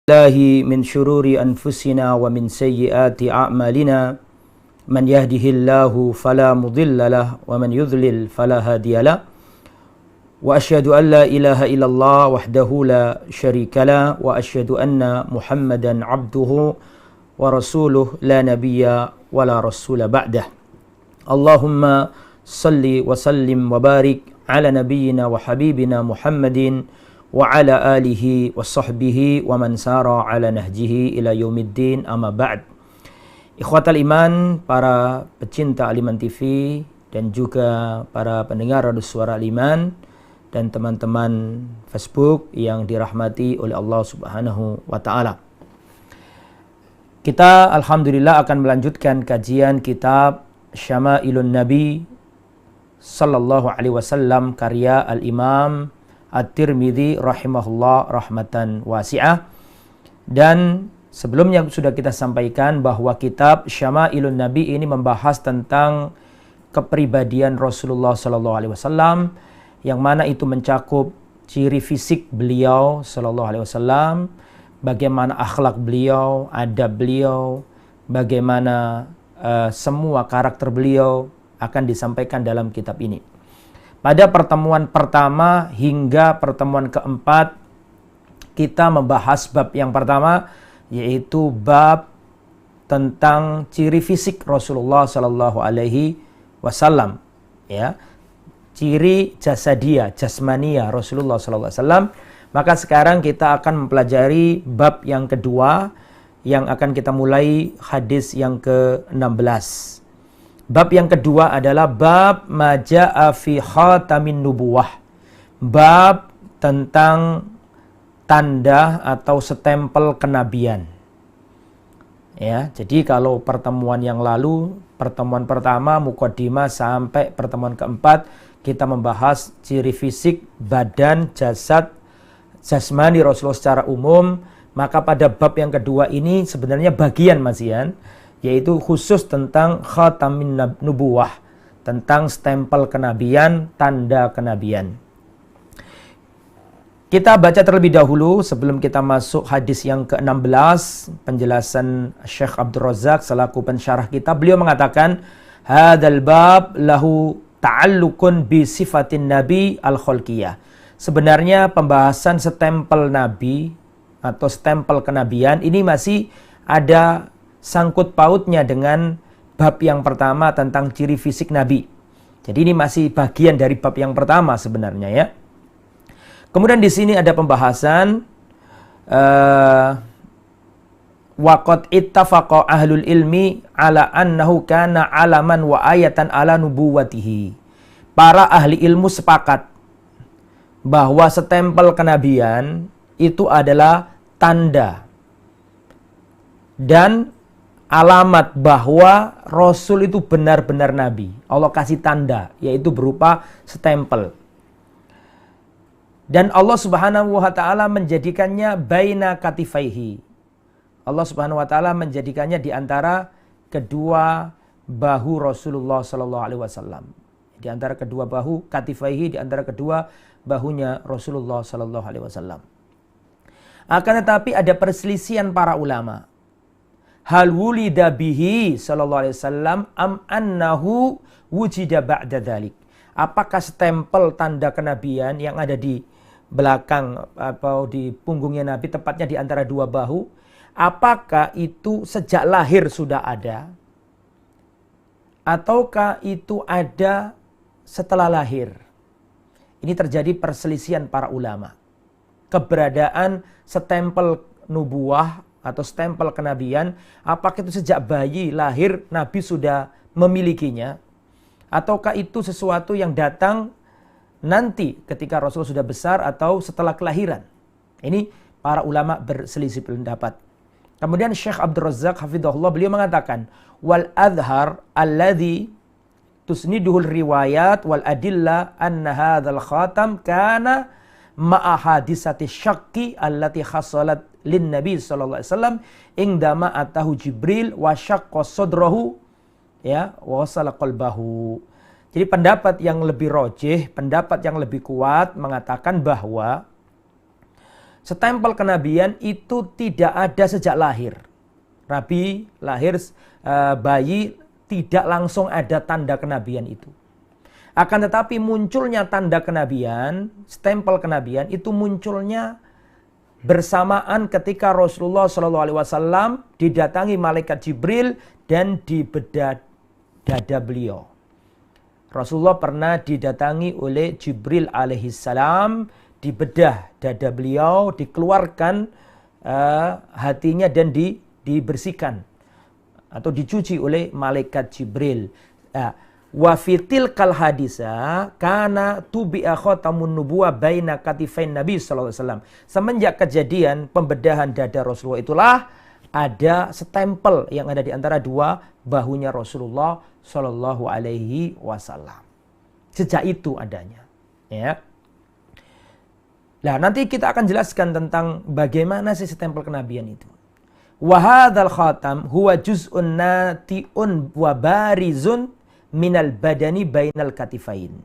الله من شرور أنفسنا ومن سيئات أعمالنا من يهده الله فلا مضل له ومن يضلل فلا هادي له وأشهد أن لا إله إلا الله وحده لا شريك له وأشهد أن محمدا عبده ورسوله لا نبي ولا رسول بعده اللهم صل وسلم وبارك على نبينا وحبيبنا محمد وعلى آله وصحبه ومن سار على نهجه إلى يوم الدين أما بعد. Ikhwatal iman, para pecinta Al-Iman TV dan juga para pendengar Radio Suara Al-Iman dan teman-teman Facebook yang dirahmati oleh Allah Subhanahu wa taala. Kita alhamdulillah akan melanjutkan kajian kitab Syama'ilun Nabi sallallahu alaihi wasallam karya Al-Imam At-Tirmidzi rahimahullah rahmatan wasi'ah. Dan sebelumnya sudah kita sampaikan bahwa kitab Syama'ilun Nabi ini membahas tentang kepribadian Rasulullah sallallahu alaihi wasallam, yang mana itu mencakup ciri fisik beliau sallallahu alaihi wasallam, bagaimana akhlak beliau, adab beliau, bagaimana semua karakter beliau akan disampaikan dalam kitab ini. Pada pertemuan pertama hingga pertemuan keempat, kita membahas bab yang pertama, yaitu bab tentang ciri fisik Rasulullah Sallallahu Alaihi Wasallam, ya, ciri jasadiyah, jasmania Rasulullah Sallallahu Alaihi Wasallam. Maka sekarang kita akan mempelajari bab yang kedua, yang akan kita mulai hadis yang ke-16. Bab yang kedua adalah bab maja'a fi khatamin nubuwah. Bab tentang tanda atau stempel kenabian. Ya, jadi kalau pertemuan yang lalu, pertemuan pertama muqaddimah sampai pertemuan keempat, kita membahas ciri fisik, badan, jasad, jasmani Rasulullah secara umum. Maka pada bab yang kedua ini sebenarnya bagian Masian, yaitu khusus tentang khatamin nubuwah, tentang stempel kenabian, tanda kenabian. Kita baca terlebih dahulu sebelum kita masuk hadis yang ke-16, penjelasan Syekh Abdul Razak selaku pensyarah kita. Beliau mengatakan, hadzal bab lahu ta'alluqun bi sifatin nabi al-khalqiyah. Sebenarnya pembahasan stempel nabi atau stempel kenabian ini masih ada sangkut pautnya dengan bab yang pertama tentang ciri fisik Nabi. Jadi ini masih bagian dari bab yang pertama sebenarnya, ya. Kemudian di sini ada pembahasan waqad ittafaqa ahlul ilmi ala annahu kana alaman wa ayatan ala nubuwatihi. Para ahli ilmu sepakat bahwa stempel kenabian itu adalah tanda dan alamat bahwa Rasul itu benar-benar Nabi. Allah kasih tanda, yaitu berupa stempel. Dan Allah Subhanahu wa taala menjadikannya baina katifaihi. Allah Subhanahu wa taala menjadikannya di antara kedua bahu Rasulullah sallallahu alaihi wasallam. Di antara kedua bahu, katifaihi, di antara kedua bahunya Rasulullah sallallahu alaihi wasallam. Akan tetapi ada perselisihan para ulama. Hal wulida bihi sallallahu alaihi wasallam am annahu wujida ba'da dzalik. Apakah stempel tanda kenabian yang ada di belakang atau di punggungnya Nabi, tepatnya di antara dua bahu, apakah itu sejak lahir sudah ada ataukah itu ada setelah lahir? Ini terjadi perselisihan para ulama. Keberadaan stempel nubuwah atau stempel kenabian, apakah itu sejak bayi lahir Nabi sudah memilikinya, ataukah itu sesuatu yang datang nanti ketika Rasul sudah besar atau setelah kelahiran? Ini para ulama berselisih pendapat. Kemudian Syekh Abdul Razak hafizahullah, beliau mengatakan, wal adhar alladhi tusniduhul riwayat wal adilla anna hadzal khatam kana ma'a hadisati syakki allati khasalat lin Nabi sallallahu alaihi wasallam indama atahu Jibril wa syaqqa sadrahu, ya, wa wasala qalbahu. Jadi pendapat yang lebih rajih, pendapat yang lebih kuat mengatakan bahwa Stempel kenabian itu tidak ada sejak lahir. Nabi lahir, bayi tidak langsung ada tanda kenabian itu. Akan tetapi munculnya tanda kenabian, stempel kenabian itu munculnya bersamaan ketika Rasulullah SAW didatangi malaikat Jibril dan dibedah dada beliau. Rasulullah pernah didatangi oleh Jibril alaihissalam, dibedah dada beliau, dikeluarkan hatinya dan dibersihkan atau dicuci oleh malaikat Jibril. Wa fitil kal hadisa kana tubi'a khatamun nubuwah baina katifain Nabi sallallahu alaihi wasallam. Semenjak kejadian pembedahan dada Rasulullah itulah ada stempel yang ada di antara dua bahunya Rasulullah sallallahu alaihi wasallam. Sejak itu adanya, ya. Nah, nanti kita akan jelaskan tentang bagaimana sih stempel kenabian itu. Wa hadzal khatam huwa juz'un nati'un wa barizun minal badani bainal katifain.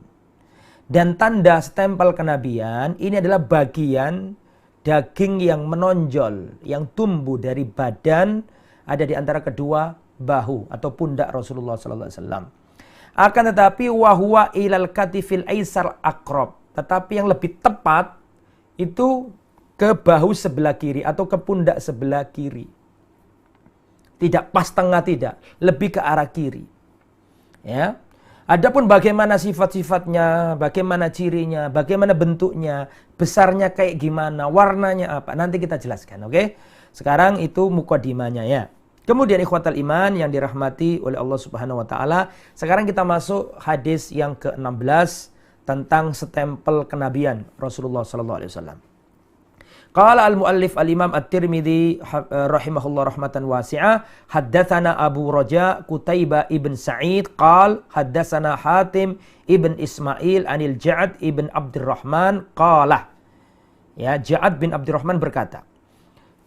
Dan tanda stempel kenabian ini adalah bagian daging yang menonjol, yang tumbuh dari badan, ada di antara kedua bahu atau pundak Rasulullah sallallahu alaihi wasallam. Akan tetapi wahwa ilal katifil aisar aqrab. Tetapi yang lebih tepat itu ke bahu sebelah kiri atau ke pundak sebelah kiri. Tidak pas tengah, tidak, lebih ke arah kiri. Ya. Adapun bagaimana sifat-sifatnya, bagaimana cirinya, bagaimana bentuknya, besarnya kayak gimana, warnanya apa, nanti kita jelaskan, oke? Sekarang itu mukadimahnya ya. Kemudian ikhwatal iman yang dirahmati oleh Allah Subhanahu wa taala, sekarang kita masuk hadis yang ke-16 tentang stempel kenabian Rasulullah sallallahu alaihi wasallam. Qala al-muallif al-Imam At-Tirmidzi rahimahullah rahmatan wasi'ah, haddatsana Abu Raja Qutaibah ibn Sa'id qala haddatsana Hatim ibn Ismail anil Ja'ad ibn Abdurrahman qala. Ya, Ja'ad bin Abdurrahman berkata,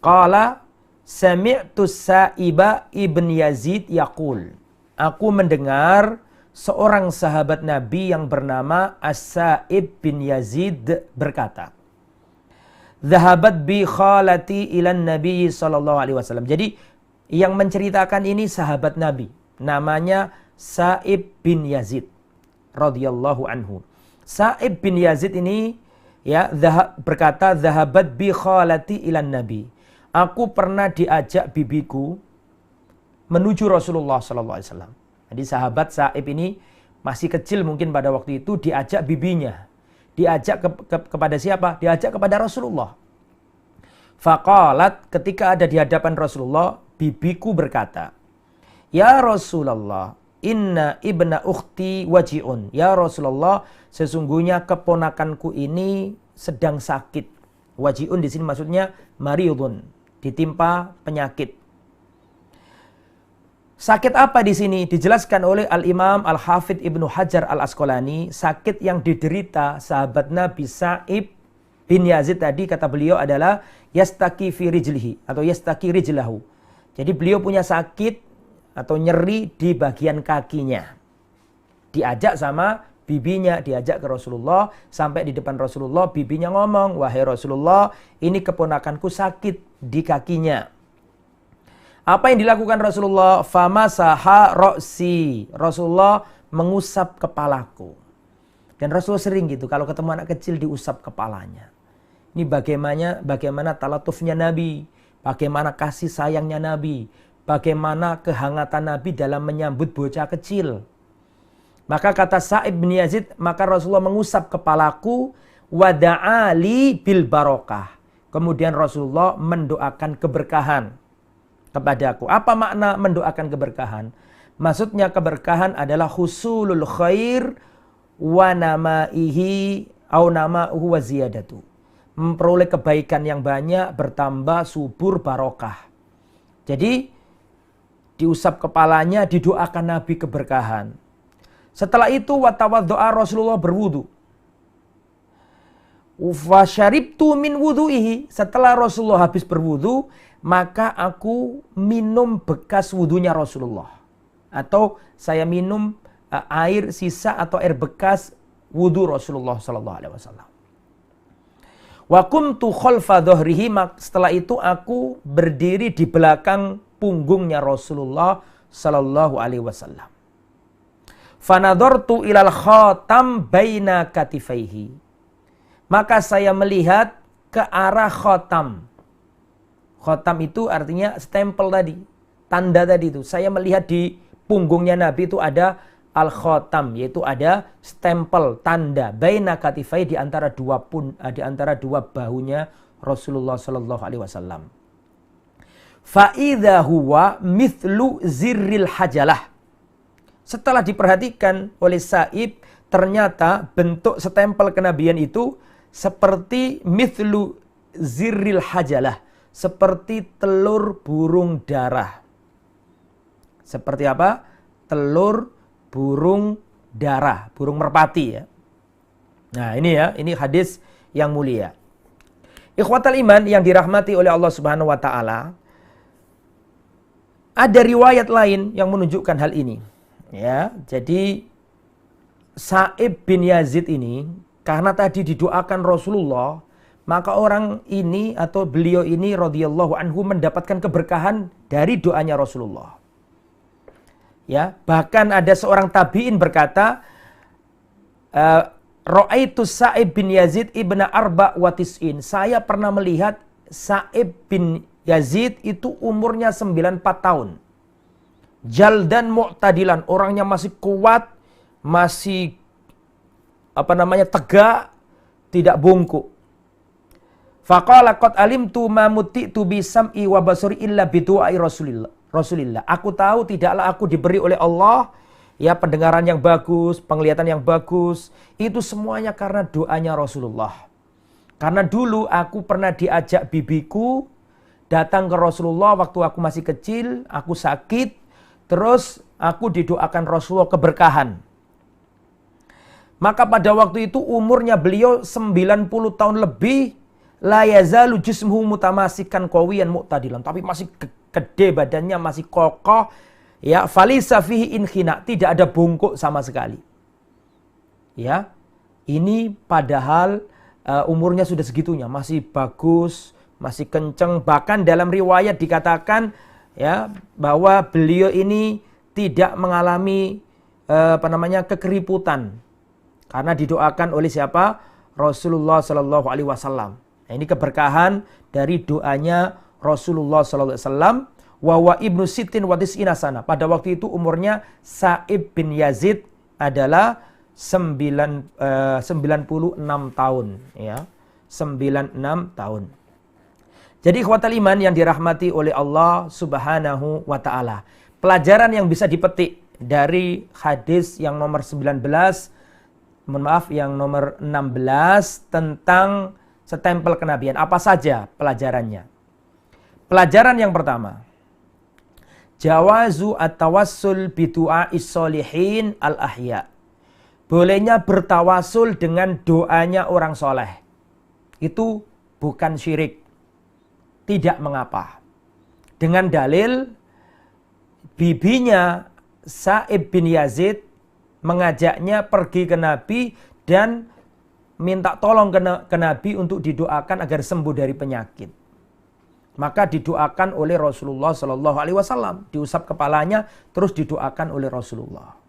qala sami'tu Sa'iba ibn Yazid yaqul. Aku mendengar seorang sahabat Nabi yang bernama As-Sa'ib bin Yazid berkata, Zahabat bi khalati ilan Nabi sallallahu alaihi wasallam. Jadi yang menceritakan ini sahabat Nabi, namanya Sa'ib bin Yazid radhiyallahu anhu. Sa'ib bin Yazid ini ya berkata, zahabat bi khalati ilan Nabi. Aku pernah diajak bibiku menuju Rasulullah sallallahu alaihi wasallam. Jadi sahabat Sa'ib ini masih kecil mungkin pada waktu itu, diajak bibinya. Diajak kepada siapa? Diajak kepada Rasulullah. Faqalat, ketika ada di hadapan Rasulullah, bibiku berkata, Ya Rasulullah, inna ibna ukhti waji'un. Ya Rasulullah, sesungguhnya keponakanku ini sedang sakit. Waji'un di sini maksudnya maridun, ditimpa penyakit. Sakit apa di sini? Dijelaskan oleh Al-Imam Al-Hafidh Ibnu Hajar Al-Asqalani, sakit yang diderita sahabat Nabi Sa'ib bin Yazid tadi, kata beliau adalah yastaki fi rijlihi atau yastaki rijlahu. Jadi beliau punya sakit atau nyeri di bagian kakinya. Diajak sama bibinya, diajak ke Rasulullah, sampai di depan Rasulullah, bibinya ngomong, wahai Rasulullah, ini keponakanku sakit di kakinya. Apa yang dilakukan Rasulullah? Famasaha ro'si. Rasulullah mengusap kepalaku. Dan Rasulullah sering gitu, kalau ketemu anak kecil diusap kepalanya. Ini bagaimana talatufnya Nabi, bagaimana kasih sayangnya Nabi, bagaimana kehangatan Nabi dalam menyambut bocah kecil. Maka kata Sa'ib bin Yazid, maka Rasulullah mengusap kepalaku, wada'ali bil barokah. Kemudian Rasulullah mendoakan keberkahan kepadaku. Apa makna mendoakan keberkahan? Maksudnya keberkahan adalah husulul khair wa namaihi au nama'uhu wa ziyadatu. Memperoleh kebaikan yang banyak, bertambah, subur, barokah. Jadi diusap kepalanya, didoakan Nabi keberkahan. Setelah itu watawaddo'a, Rasulullah berwudu. Wa syaribtu min wudu'ihi. Setelah Rasulullah habis berwudu, maka aku minum bekas wudunya Rasulullah. Atau saya minum air sisa atau air bekas wudu Rasulullah sallallahu alaihi wasallam. Wa kuntu khalfa dhahrihi, setelah itu aku berdiri di belakang punggungnya Rasulullah sallallahu alaihi wasallam. Fanadhartu ilal khatam baina katifaihi. Maka saya melihat ke arah khatam. Khatam itu artinya stempel tadi, tanda tadi itu. Saya melihat di punggungnya Nabi itu ada al-khatam, yaitu ada stempel, tanda baina katifai, di antara dua bahunya Rasulullah sallallahu alaihi wasallam. Fa idza huwa mithlu zirril hajalah. Setelah diperhatikan oleh Sa'ib, ternyata bentuk stempel kenabian itu seperti mithlu zirril hajalah, seperti telur burung darah. Seperti apa? Telur burung darah, burung merpati ya. Nah, ini hadis yang mulia. Ikhwatal iman yang dirahmati oleh Allah Subhanahu wa taala, ada riwayat lain yang menunjukkan hal ini. Ya, jadi Sa'ib bin Yazid ini karena tadi didoakan Rasulullah, maka orang ini atau beliau ini radhiyallahu anhu mendapatkan keberkahan dari doanya Rasulullah. Ya, bahkan ada seorang tabi'in berkata, Ra'aitu Sa'ib bin Yazid ibna arba wa tis'in. Saya pernah melihat Sa'ib bin Yazid itu umurnya 94 tahun. Jaldan mu'tadilan, orangnya masih kuat, masih tegak, tidak bungkuk. Faqala qad alimtu ma muti'tu bi sam'i wa basari illa bi du'ai Rasulillah. Aku tahu tidaklah aku diberi oleh Allah ya pendengaran yang bagus, penglihatan yang bagus, itu semuanya karena doanya Rasulullah. Karena dulu aku pernah diajak bibiku datang ke Rasulullah waktu aku masih kecil, aku sakit, terus aku didoakan Rasulullah keberkahan. Maka pada waktu itu umurnya beliau 90 tahun lebih, la yazalu jismuhu mutamasikan qawiyan mu'tadilan, tapi masih gede badannya, masih kokoh ya, falisa fihi inkhina, tidak ada bungkuk sama sekali. Ya. Ini padahal umurnya sudah segitunya, masih bagus, masih kenceng, bahkan dalam riwayat dikatakan ya bahwa beliau ini tidak mengalami kekeriputan karena didoakan oleh siapa? Rasulullah sallallahu alaihi wasallam. Nah, ini keberkahan dari doanya Rasulullah sallallahu alaihi wasallam. Wa ibnu sittin wa tis'ina sana. Pada waktu itu umurnya Sa'ib bin Yazid adalah 96 tahun ya. 96 tahun. Jadi ikhwatal iman yang dirahmati oleh Allah Subhanahu wa taala. Pelajaran yang bisa dipetik dari hadis yang nomor yang nomor 16 tentang stempel kenabian. Apa saja pelajarannya? Pelajaran yang pertama, jawazu at-tawassul bi du'a'is sholihin al-ahya. Bolehnya bertawasul dengan doanya orang soleh. Itu bukan syirik. Tidak mengapa. Dengan dalil bibinya Sa'ib bin Yazid mengajaknya pergi ke Nabi dan minta tolong ke Nabi untuk didoakan agar sembuh dari penyakit. Maka didoakan oleh Rasulullah Sallallahu Alaihi Wasallam, diusap kepalanya, terus didoakan oleh Rasulullah.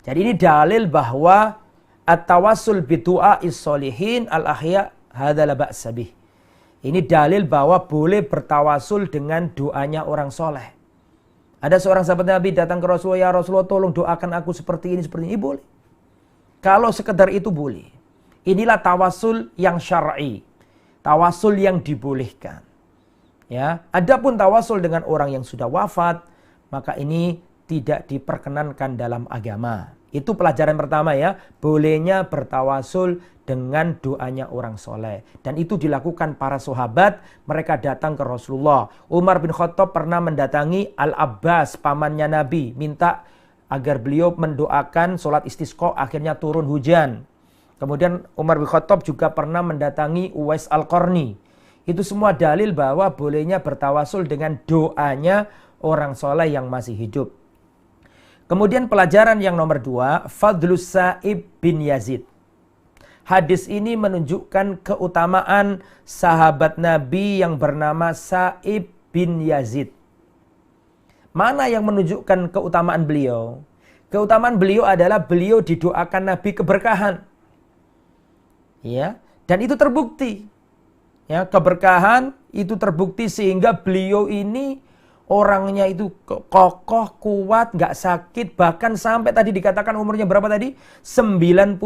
Jadi ini dalil bahwa at-tawassul bi du'a'is sholihin al-ahya hadza la ba'sa bih. Ini dalil bahwa boleh bertawasul dengan doanya orang soleh. Ada seorang sahabat Nabi datang ke Rasulullah, ya Rasulullah tolong doakan aku seperti ini. Boleh. Kalau sekedar itu boleh. Inilah tawasul yang syar'i. Tawasul yang dibolehkan. Ya, adapun tawasul dengan orang yang sudah wafat, maka ini tidak diperkenankan dalam agama. Itu pelajaran pertama ya, bolehnya bertawasul dengan doanya orang soleh. Dan itu dilakukan para sahabat, mereka datang ke Rasulullah. Umar bin Khattab pernah mendatangi Al-Abbas, pamannya Nabi, minta agar beliau mendoakan sholat istisqa, akhirnya turun hujan. Kemudian Umar bin Khattab juga pernah mendatangi Uwais Al-Qarni. Itu semua dalil bahwa bolehnya bertawasul dengan doanya orang soleh yang masih hidup. Kemudian pelajaran yang nomor 2, Fadlus Sa'ib bin Yazid. Hadis ini menunjukkan keutamaan sahabat Nabi yang bernama Sa'ib bin Yazid. Mana yang menunjukkan keutamaan beliau? Keutamaan beliau adalah beliau didoakan Nabi keberkahan. Ya, dan itu terbukti. Ya, keberkahan itu terbukti sehingga beliau ini orangnya itu kokoh, kuat, nggak sakit. Bahkan sampai tadi dikatakan umurnya berapa tadi? 96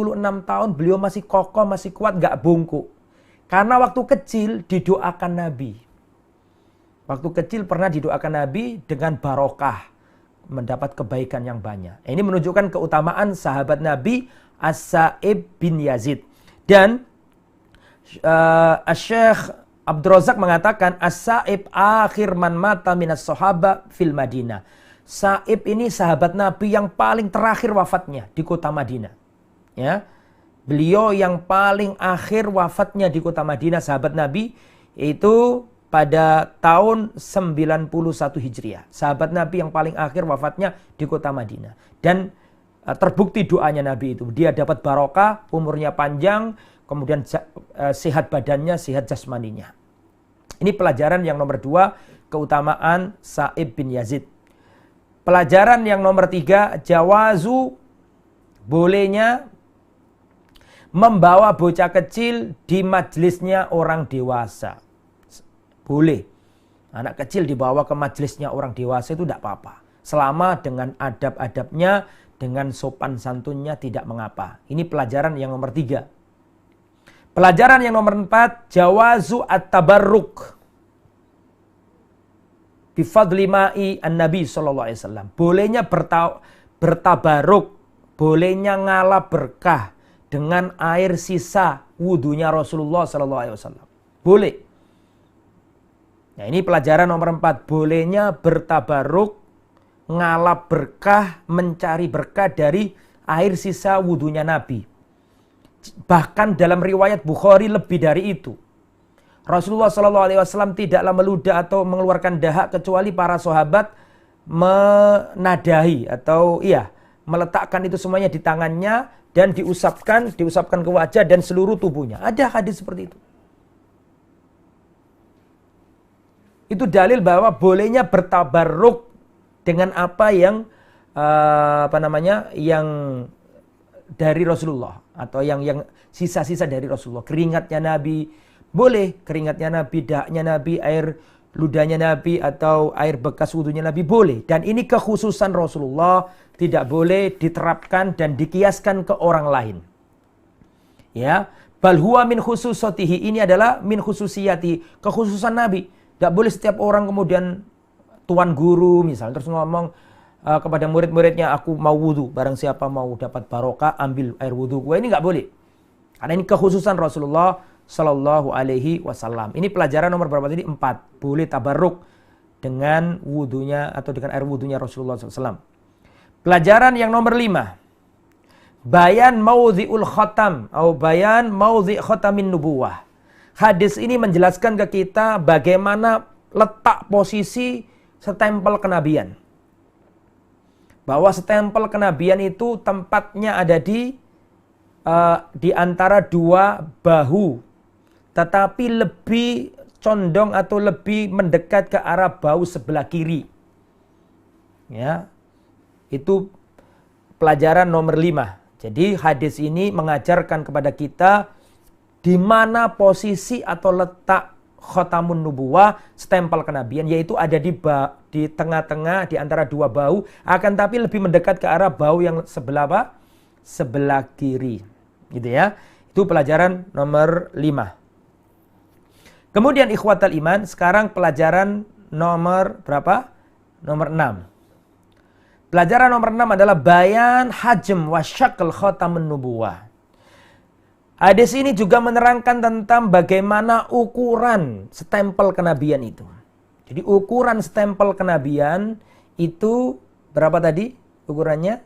tahun beliau masih kokoh, masih kuat, nggak bungkuk. Karena waktu kecil didoakan Nabi. Waktu kecil pernah didoakan Nabi dengan barokah. Mendapat kebaikan yang banyak. Ini menunjukkan keutamaan sahabat Nabi As-Sa'ib bin Yazid. Dan Syekh Abdul Razak mengatakan As-Sa'ib akhir man mata minas sahaba fil Madinah. Sa'ib ini sahabat Nabi yang paling terakhir wafatnya di kota Madinah. Ya. Beliau yang paling akhir wafatnya di kota Madinah sahabat Nabi itu pada tahun 91 Hijriah. Sahabat Nabi yang paling akhir wafatnya di kota Madinah. Dan terbukti doanya Nabi itu. Dia dapat barokah, umurnya panjang, kemudian sehat badannya, sehat jasmaninya. Ini pelajaran yang nomor 2, keutamaan Sa'ib bin Yazid. Pelajaran yang nomor 3, jawazu, bolehnya membawa bocah kecil di majelisnya orang dewasa. Boleh. Anak kecil dibawa ke majelisnya orang dewasa itu tidak apa-apa. Selama dengan adab-adabnya, dengan sopan santunnya tidak mengapa. Ini pelajaran yang nomor 3. Pelajaran yang nomor 4, jawazu at-tabarruk bifadli ma'i an-nabi SAW. Bolehnya bertabaruk, bolehnya ngalap berkah dengan air sisa wudunya Rasulullah SAW. Boleh. Nah, ini pelajaran nomor 4. Bolehnya bertabaruk, ngalap berkah, mencari berkah dari air sisa wudunya Nabi. Bahkan dalam riwayat Bukhari lebih dari itu. Rasulullah SAW tidaklah meludah atau mengeluarkan dahak kecuali para sahabat menadahi atau meletakkan itu semuanya di tangannya dan diusapkan ke wajah dan seluruh tubuhnya. Ada hadis seperti itu. Itu dalil bahwa bolehnya bertabarruk dengan apa yang yang dari Rasulullah atau yang sisa-sisa dari Rasulullah. Keringatnya Nabi, boleh keringatnya Nabi, dahaknya Nabi, air ludahnya Nabi atau air bekas wudunya Nabi boleh. Dan ini kekhususan Rasulullah, tidak boleh diterapkan dan dikiaskan ke orang lain. Ya, bal huwa min khususatihi, ini adalah min khususiyati, kekhususan Nabi. Tidak boleh setiap orang kemudian tuan guru misalnya terus ngomong kepada murid-muridnya, aku mau wudu, barang siapa mau dapat barokah ambil air wudu gue. Ini nggak boleh. Karena ini kekhususan Rasulullah Sallallahu Alaihi Wasallam. Ini pelajaran nomor berapa tadi? 4. Boleh tabarruk dengan wudunya atau dengan air wudunya Rasulullah SAW. Pelajaran yang nomor 5. Bayan maudhi'ul khatam atau bayan maudhi' khatamin nubuwah. Hadis ini menjelaskan ke kita bagaimana letak posisi stempel kenabian. Bahwa stempel kenabian itu tempatnya ada di antara dua bahu. Tetapi lebih condong atau lebih mendekat ke arah bahu sebelah kiri. Ya. Itu pelajaran nomor 5. Jadi hadis ini mengajarkan kepada kita di mana posisi atau letak khatamun nubuwah, stempel kenabian, yaitu ada di tengah-tengah di antara dua bahu, akan tapi lebih mendekat ke arah bahu yang sebelah apa? Sebelah kiri. Gitu ya. Itu pelajaran nomor 5. Kemudian ikhwatal iman, sekarang pelajaran nomor berapa? Nomor 6. Pelajaran nomor 6 adalah bayan hajm wa syakl khatamun nubuwah. Hadis ini juga menerangkan tentang bagaimana ukuran stempel kenabian itu. Jadi ukuran stempel kenabian itu berapa tadi ukurannya?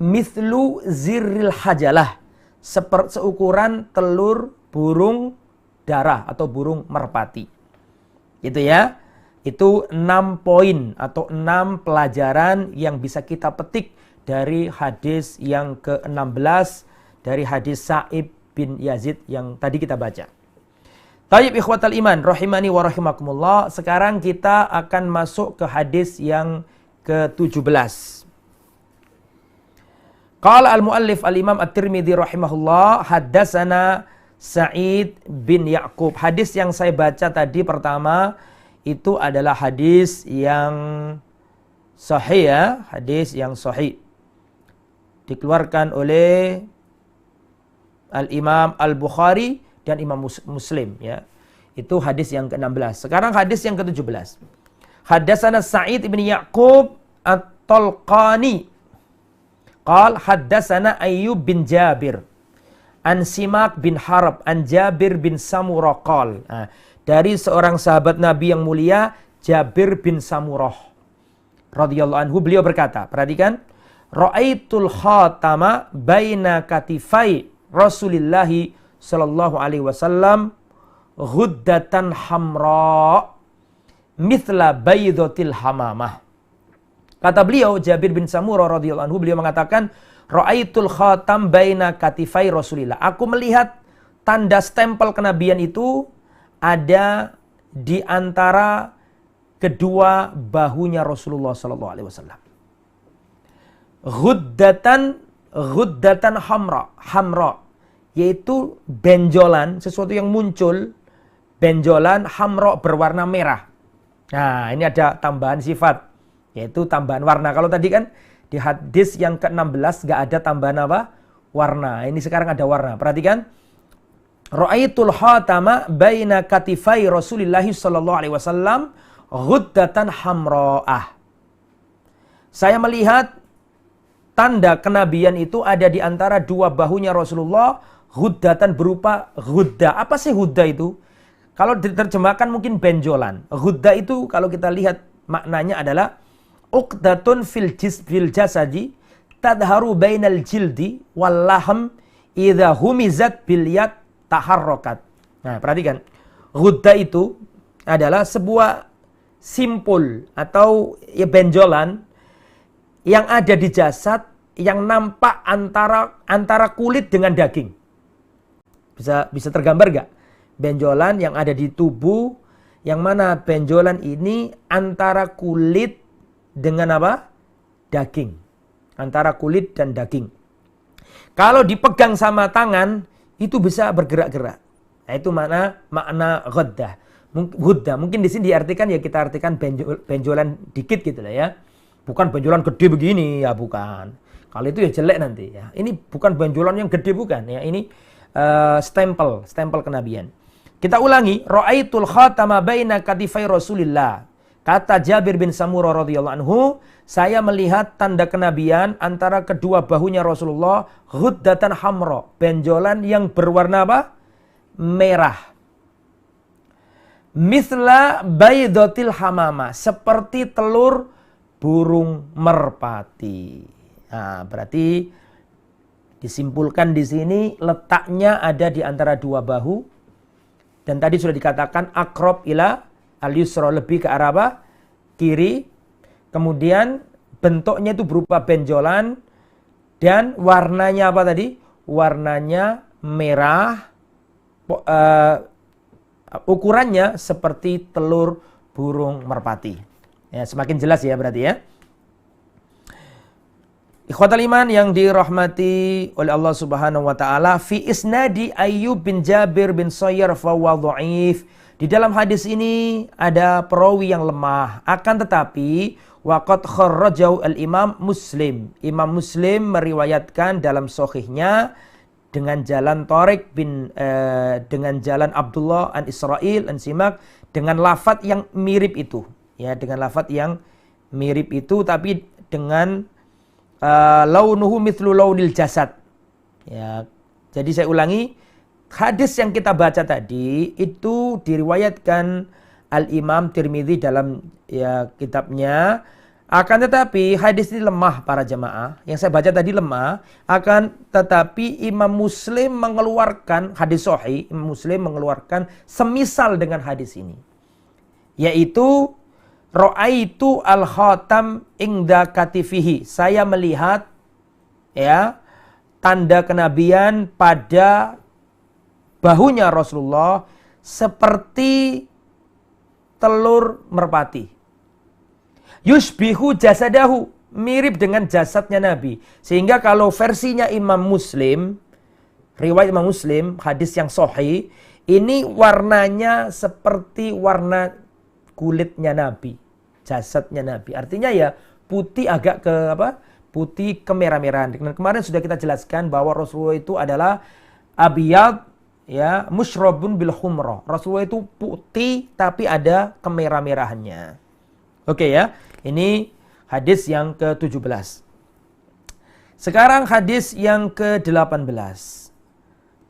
Mithlu zirril hajalah. Seukuran telur burung darah atau burung merpati. Gitu ya. Itu 6 poin atau 6 pelajaran yang bisa kita petik dari hadis yang ke-16 dari hadis Sa'ib bin Yazid yang tadi kita baca. Tayyib ikhwatal iman, rahimani wa rahimakumullah. Sekarang kita akan masuk ke hadis yang ke-17. Qala al-muallif al-imam at-Tirmidzi rahimahullah, haddatsana Sa'id bin Ya'qub. Hadis yang saya baca tadi pertama itu adalah hadis yang sahih ya, hadis yang sahih. Dikeluarkan oleh Al-Imam Al-Bukhari dan Imam Muslim ya. Itu hadis yang ke-16. Sekarang hadis yang ke-17. Haddatsana Sa'id bin Ya'qub At-Talqani. Qal haddatsana Ayyub bin Jabir an Simak bin Harb an Jabir bin Samurah qal. Nah, dari seorang sahabat Nabi yang mulia, Jabir bin Samurah radhiyallahu anhu, beliau berkata, perhatikan, ra'aitul khatama baina katifai Rasulillahi sallallahu alaihi wasallam ghuddatan hamra mithla baydatil hamamah. Kata beliau, Jabir bin Samurah radhiyallahu anhu, beliau mengatakan, ra'aitul khatam baina katifai Rasulillah. Aku melihat tanda stempel kenabian itu ada di antara kedua bahunya Rasulullah sallallahu alaihi wasallam. Ghuddatan hamra, yaitu benjolan, sesuatu yang muncul, benjolan hamra berwarna merah. Nah, ini ada tambahan sifat, yaitu tambahan warna. Kalau tadi kan di hadis yang ke-16 gak ada tambahan apa? Warna. Ini sekarang ada warna. Perhatikan. Ra'aitul khatama baina katifai Rasulillahi sallallahu alaihi wasallam ghuddatan hamra'ah. Saya melihat tanda kenabian itu ada di antara dua bahunya Rasulullah, ghuddatan berupa ghudda. Apa sih ghudda itu? Kalau diterjemahkan mungkin benjolan. Ghudda itu kalau kita lihat maknanya adalah uqdatun fil jasadi tadharu bainal jildi wal lahm idza humizat bil yad taharrakat. Nah, perhatikan. Ghudda itu adalah sebuah simpul atau ya benjolan yang ada di jasad yang nampak antara kulit dengan daging. Bisa tergambar gak? Benjolan yang ada di tubuh, yang mana benjolan ini antara kulit dengan apa? Daging. Antara kulit dan daging. Kalau dipegang sama tangan, itu bisa bergerak-gerak. Nah, itu makna ghuddah. Mungkin di sini diartikan ya kita artikan benjolan dikit gitu lah ya. Bukan benjolan gede begini ya, bukan. Kalau itu ya jelek nanti ya. Ini bukan benjolan yang gede, bukan ya. Ini stempel kenabian. Kita ulangi, ra'aitul khatama baina katifai Rasulillah. Kata Jabir bin Samurah radhiyallahu anhu, saya melihat tanda kenabian antara kedua bahunya Rasulullah, ghuddatan hamra, benjolan yang berwarna apa? Merah. Mithla baydatil hamama, seperti telur burung merpati. Nah, berarti disimpulkan di sini letaknya ada di antara dua bahu. Dan tadi sudah dikatakan aqrab ila al-yusra, lebih ke arah apa? Kiri. Kemudian bentuknya itu berupa benjolan dan warnanya apa tadi? Warnanya merah. Ukurannya seperti telur burung merpati. Ya, semakin jelas ya berarti ya. Ikhwatal iman yang dirahmati oleh Allah Subhanahu wa taala, fi isnadi Ayyub bin Jabir bin Sayyar fa huwa dhaif. Di dalam hadis ini ada perawi yang lemah, akan tetapi waqad kharrajahu al-Imam Muslim. Imam Muslim meriwayatkan dalam sahihnya dengan jalan Tariq dengan jalan Abdullah an Israil an Simak dengan lafaz yang mirip itu. Ya, dengan lafaz yang mirip itu tapi dengan launuhu mithlu launil jasad. Ya, jadi saya ulangi, hadis yang kita baca tadi itu diriwayatkan Al-Imam Tirmidzi dalam ya kitabnya. Akan tetapi hadis ini lemah para jamaah. Yang saya baca tadi lemah. Akan tetapi Imam Muslim mengeluarkan hadis sahih. Imam Muslim mengeluarkan semisal dengan hadis ini. Yaitu ra'aitu al-khatam ingda katifihi. Saya melihat ya tanda kenabian pada bahunya Rasulullah seperti telur merpati. Yushbihu jasadahu, mirip dengan jasadnya Nabi. Sehingga kalau versinya Imam Muslim, riwayat Imam Muslim, hadis yang sahih, ini warnanya seperti warna kulitnya Nabi, jasadnya Nabi. Artinya ya putih agak ke putih kemerah-merahan. Dan kemarin sudah kita jelaskan bahwa Rasulullah itu adalah abiyad, ya, musyrabun bil humrah. Rasulullah itu putih tapi ada kemerah-merahannya. Oke ya, ini hadis yang ke-17. Sekarang hadis yang ke-18.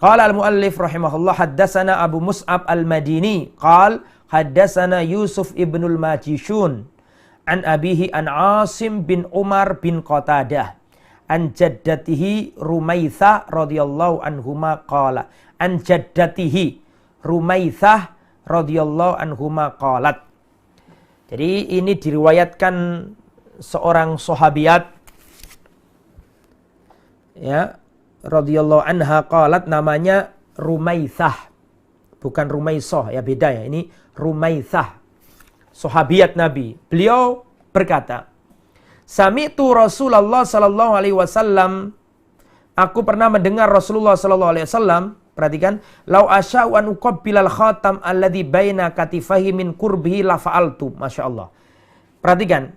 Qala al-muallif rahimahullah haddatsana Abu Mus'ab al-Madini qala haddatsana Yusuf ibnul Majishun an abihi an Asim bin Umar bin Qatadah an jaddatihi Rumaitsah radhiyallahu anhuma qala an jaddatihi Rumaitsah radhiyallahu anhuma qalat. Jadi ini diriwayatkan seorang sahabiat, ya, radhiyallahu anha qalat, namanya Rumaitsah, bukan Rumaisah, ya, beda ya. Ini Rumaitsah, sahabiat Nabi. Beliau berkata, sami'tu Rasulullah sallallahu alaihi wasallam, aku pernah mendengar Rasulullah sallallahu alaihi wasallam, perhatikan, lau asya'u an uqabbilal khatam alladhi baina katifahi min qurbihi la fa'altu. Masyaallah. Perhatikan,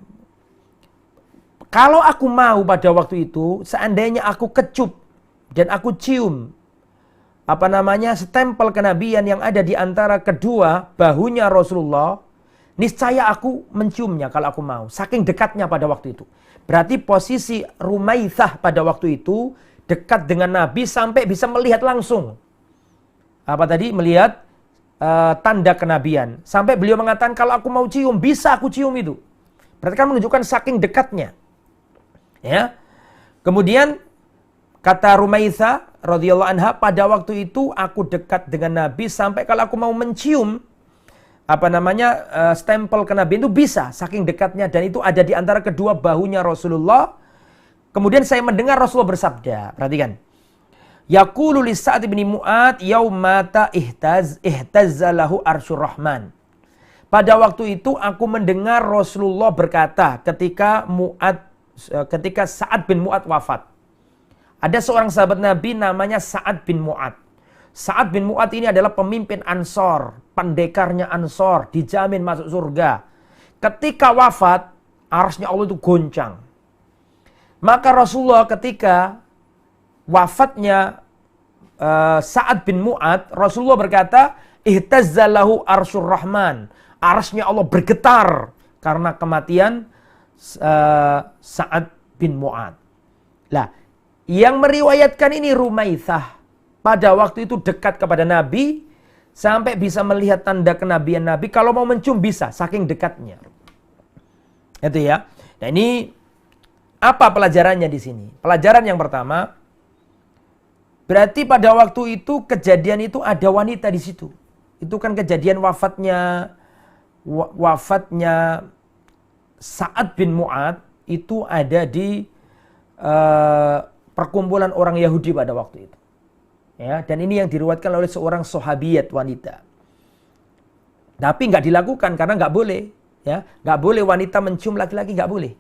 kalau aku mau pada waktu itu, seandainya aku kecup dan aku cium stempel kenabian yang ada di antara kedua bahunya Rasulullah, niscaya aku menciumnya kalau aku mau. Saking dekatnya pada waktu itu. Berarti posisi Rumaitsah pada waktu itu dekat dengan Nabi sampai bisa melihat langsung. Melihat tanda kenabian. Sampai beliau mengatakan kalau aku mau cium, bisa aku cium itu. Berarti kan menunjukkan saking dekatnya. Ya. Kemudian kata Rumaitsah radhiyallahu anha, pada waktu itu aku dekat dengan Nabi sampai kalau aku mau mencium stempel kenabian itu bisa, saking dekatnya, dan itu ada di antara kedua bahunya Rasulullah. Kemudian saya mendengar Rasulullah bersabda, perhatikan. Yaqulu li Sa'ad bin Mu'ad yaumata ihtazza lahu arsyur rahman. Pada waktu itu aku mendengar Rasulullah berkata ketika Sa'ad bin Mu'ad wafat. Ada seorang sahabat Nabi namanya Sa'ad bin Mu'ad. Sa'ad bin Mu'ad ini adalah pemimpin Ansor, pendekarnya Ansor, dijamin masuk surga. Ketika wafat, arsy-Nya Allah itu goncang. Maka Rasulullah ketika wafatnya Sa'ad bin Mu'ad, Rasulullah berkata, ihtazza lahu arsyur rahman. Arsy-Nya Allah bergetar karena kematian Sa'ad bin Mu'ad. Lah, yang meriwayatkan ini Rumaitsah. Pada waktu itu dekat kepada Nabi sampai bisa melihat tanda kenabian Nabi. Kalau mau mencium bisa, saking dekatnya. Itu ya. Nah, ini apa pelajarannya di sini? Pelajaran yang pertama, berarti pada waktu itu kejadian itu ada wanita di situ. Itu kan kejadian wafatnya Sa'ad bin Mu'ad itu ada di perkumpulan orang Yahudi pada waktu itu. Ya, dan ini yang diriwayatkan oleh seorang sahabiat wanita. Tapi nggak dilakukan karena nggak boleh. Ya, nggak boleh wanita mencium laki-laki, nggak boleh.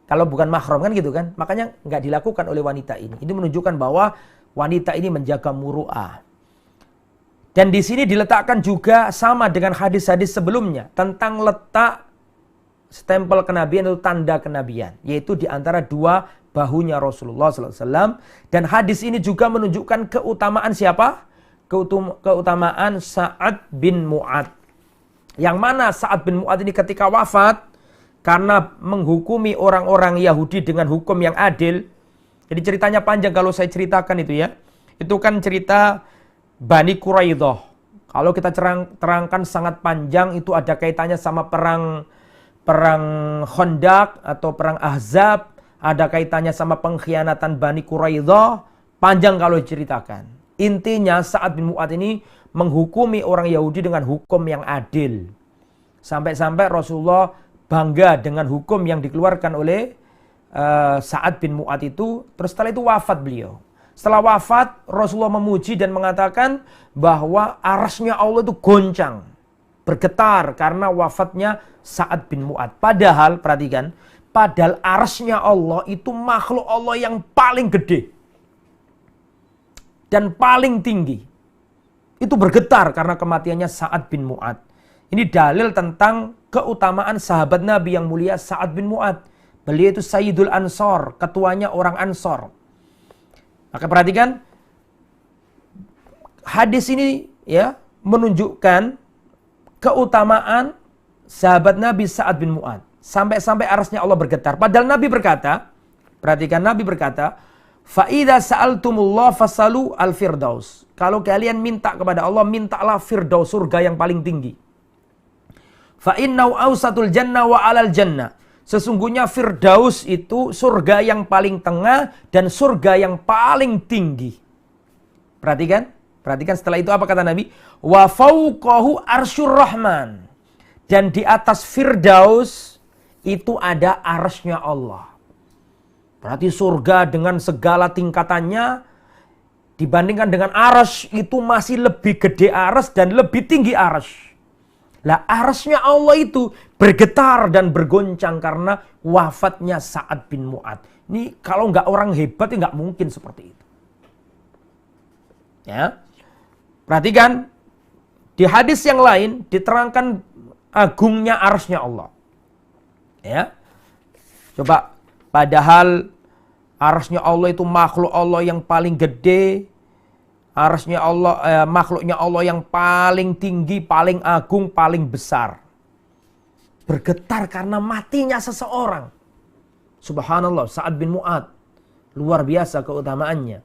Kalau bukan mahram kan gitu kan. Makanya nggak dilakukan oleh wanita ini. Ini menunjukkan bahwa wanita ini menjaga muru'ah. Dan di sini diletakkan juga sama dengan hadis-hadis sebelumnya tentang letak stempel kenabian atau tanda kenabian, yaitu di antara dua bahunya Rasulullah SAW. Dan hadis ini juga menunjukkan keutamaan siapa? Keutamaan Sa'ad bin Mu'ad. Yang mana Sa'ad bin Mu'ad ini ketika wafat, karena menghukumi orang-orang Yahudi dengan hukum yang adil. Jadi ceritanya panjang kalau saya ceritakan itu ya. Itu kan cerita Bani Quraidah. Kalau kita terangkan sangat panjang, itu ada kaitannya sama perang Khandaq atau perang Ahzab. Ada kaitannya sama pengkhianatan Bani Quraidah. Panjang kalau diceritakan. Intinya Sa'ad bin Mu'ad ini menghukumi orang Yahudi dengan hukum yang adil. Sampai-sampai Rasulullah bangga dengan hukum yang dikeluarkan oleh Sa'ad bin Mu'ad itu. Terus setelah itu wafat beliau. Setelah wafat, Rasulullah memuji dan mengatakan bahwa arasnya Allah itu goncang, bergetar karena wafatnya Sa'ad bin Mu'adz. Padahal, perhatikan, padahal arasnya Allah itu makhluk Allah yang paling gede dan paling tinggi. Itu bergetar karena kematiannya Sa'ad bin Mu'adz. Ini dalil tentang keutamaan sahabat Nabi yang mulia Sa'ad bin Mu'adz. Beliau itu Sayyidul Ansor, ketuanya orang Ansor. Maka perhatikan, hadis ini ya menunjukkan keutamaan sahabat Nabi Sa'ad bin Mu'adz. Sampai-sampai arasnya Allah bergetar. Padahal Nabi berkata, perhatikan Nabi berkata, "Fa'idha sa'altumullah fasalu al-firdaus." Kalau kalian minta kepada Allah, mintalah firdaus, surga yang paling tinggi. "Fa'innau awsatul jannah wa alal jannah." Sesungguhnya firdaus itu surga yang paling tengah dan surga yang paling tinggi. Perhatikan, perhatikan setelah itu apa kata Nabi? "Wa fauqahu arsyur rahman." Dan di atas firdaus itu ada arsy-Nya Allah. Berarti surga dengan segala tingkatannya dibandingkan dengan arsy itu masih lebih gede arsy dan lebih tinggi arsy. Lah arsy-Nya Allah itu bergetar dan bergoncang karena wafatnya Sa'ad bin Mu'adz. Ini kalau nggak orang hebat ya nggak mungkin seperti itu. Ya, perhatikan di hadis yang lain diterangkan agungnya arsy-Nya Allah. Ya, coba padahal arsy-Nya Allah itu makhluk Allah yang paling gede, arsy-Nya Allah, makhluknya Allah yang paling tinggi, paling agung, paling besar. Bergetar karena matinya seseorang. Subhanallah, Sa'ad bin Mu'adz. Luar biasa keutamaannya.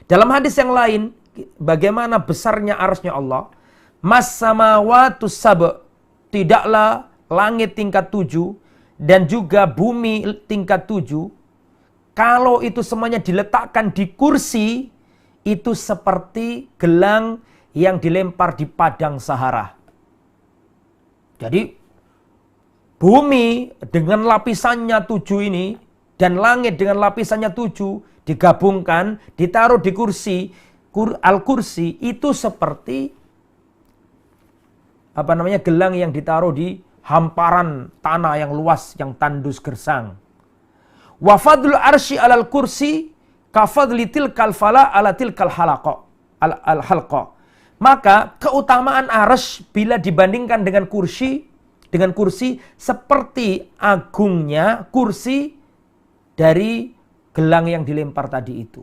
Dalam hadis yang lain, bagaimana besarnya arsy-Nya Allah. Mas samawatus sab', tidaklah langit tingkat 7 dan juga bumi tingkat 7, kalau itu semuanya diletakkan di kursi, itu seperti gelang yang dilempar di padang Sahara. Jadi bumi dengan lapisannya 7 ini dan langit dengan lapisannya 7 digabungkan, ditaruh di kursi, al-kursi itu seperti gelang yang ditaruh di hamparan tanah yang luas yang tandus gersang. Wa fadlul arsy alal kursi kafadli tilkal fala ala tilkal halqa. Maka keutamaan arsy bila dibandingkan dengan kursi seperti agungnya kursi dari gelang yang dilempar tadi itu.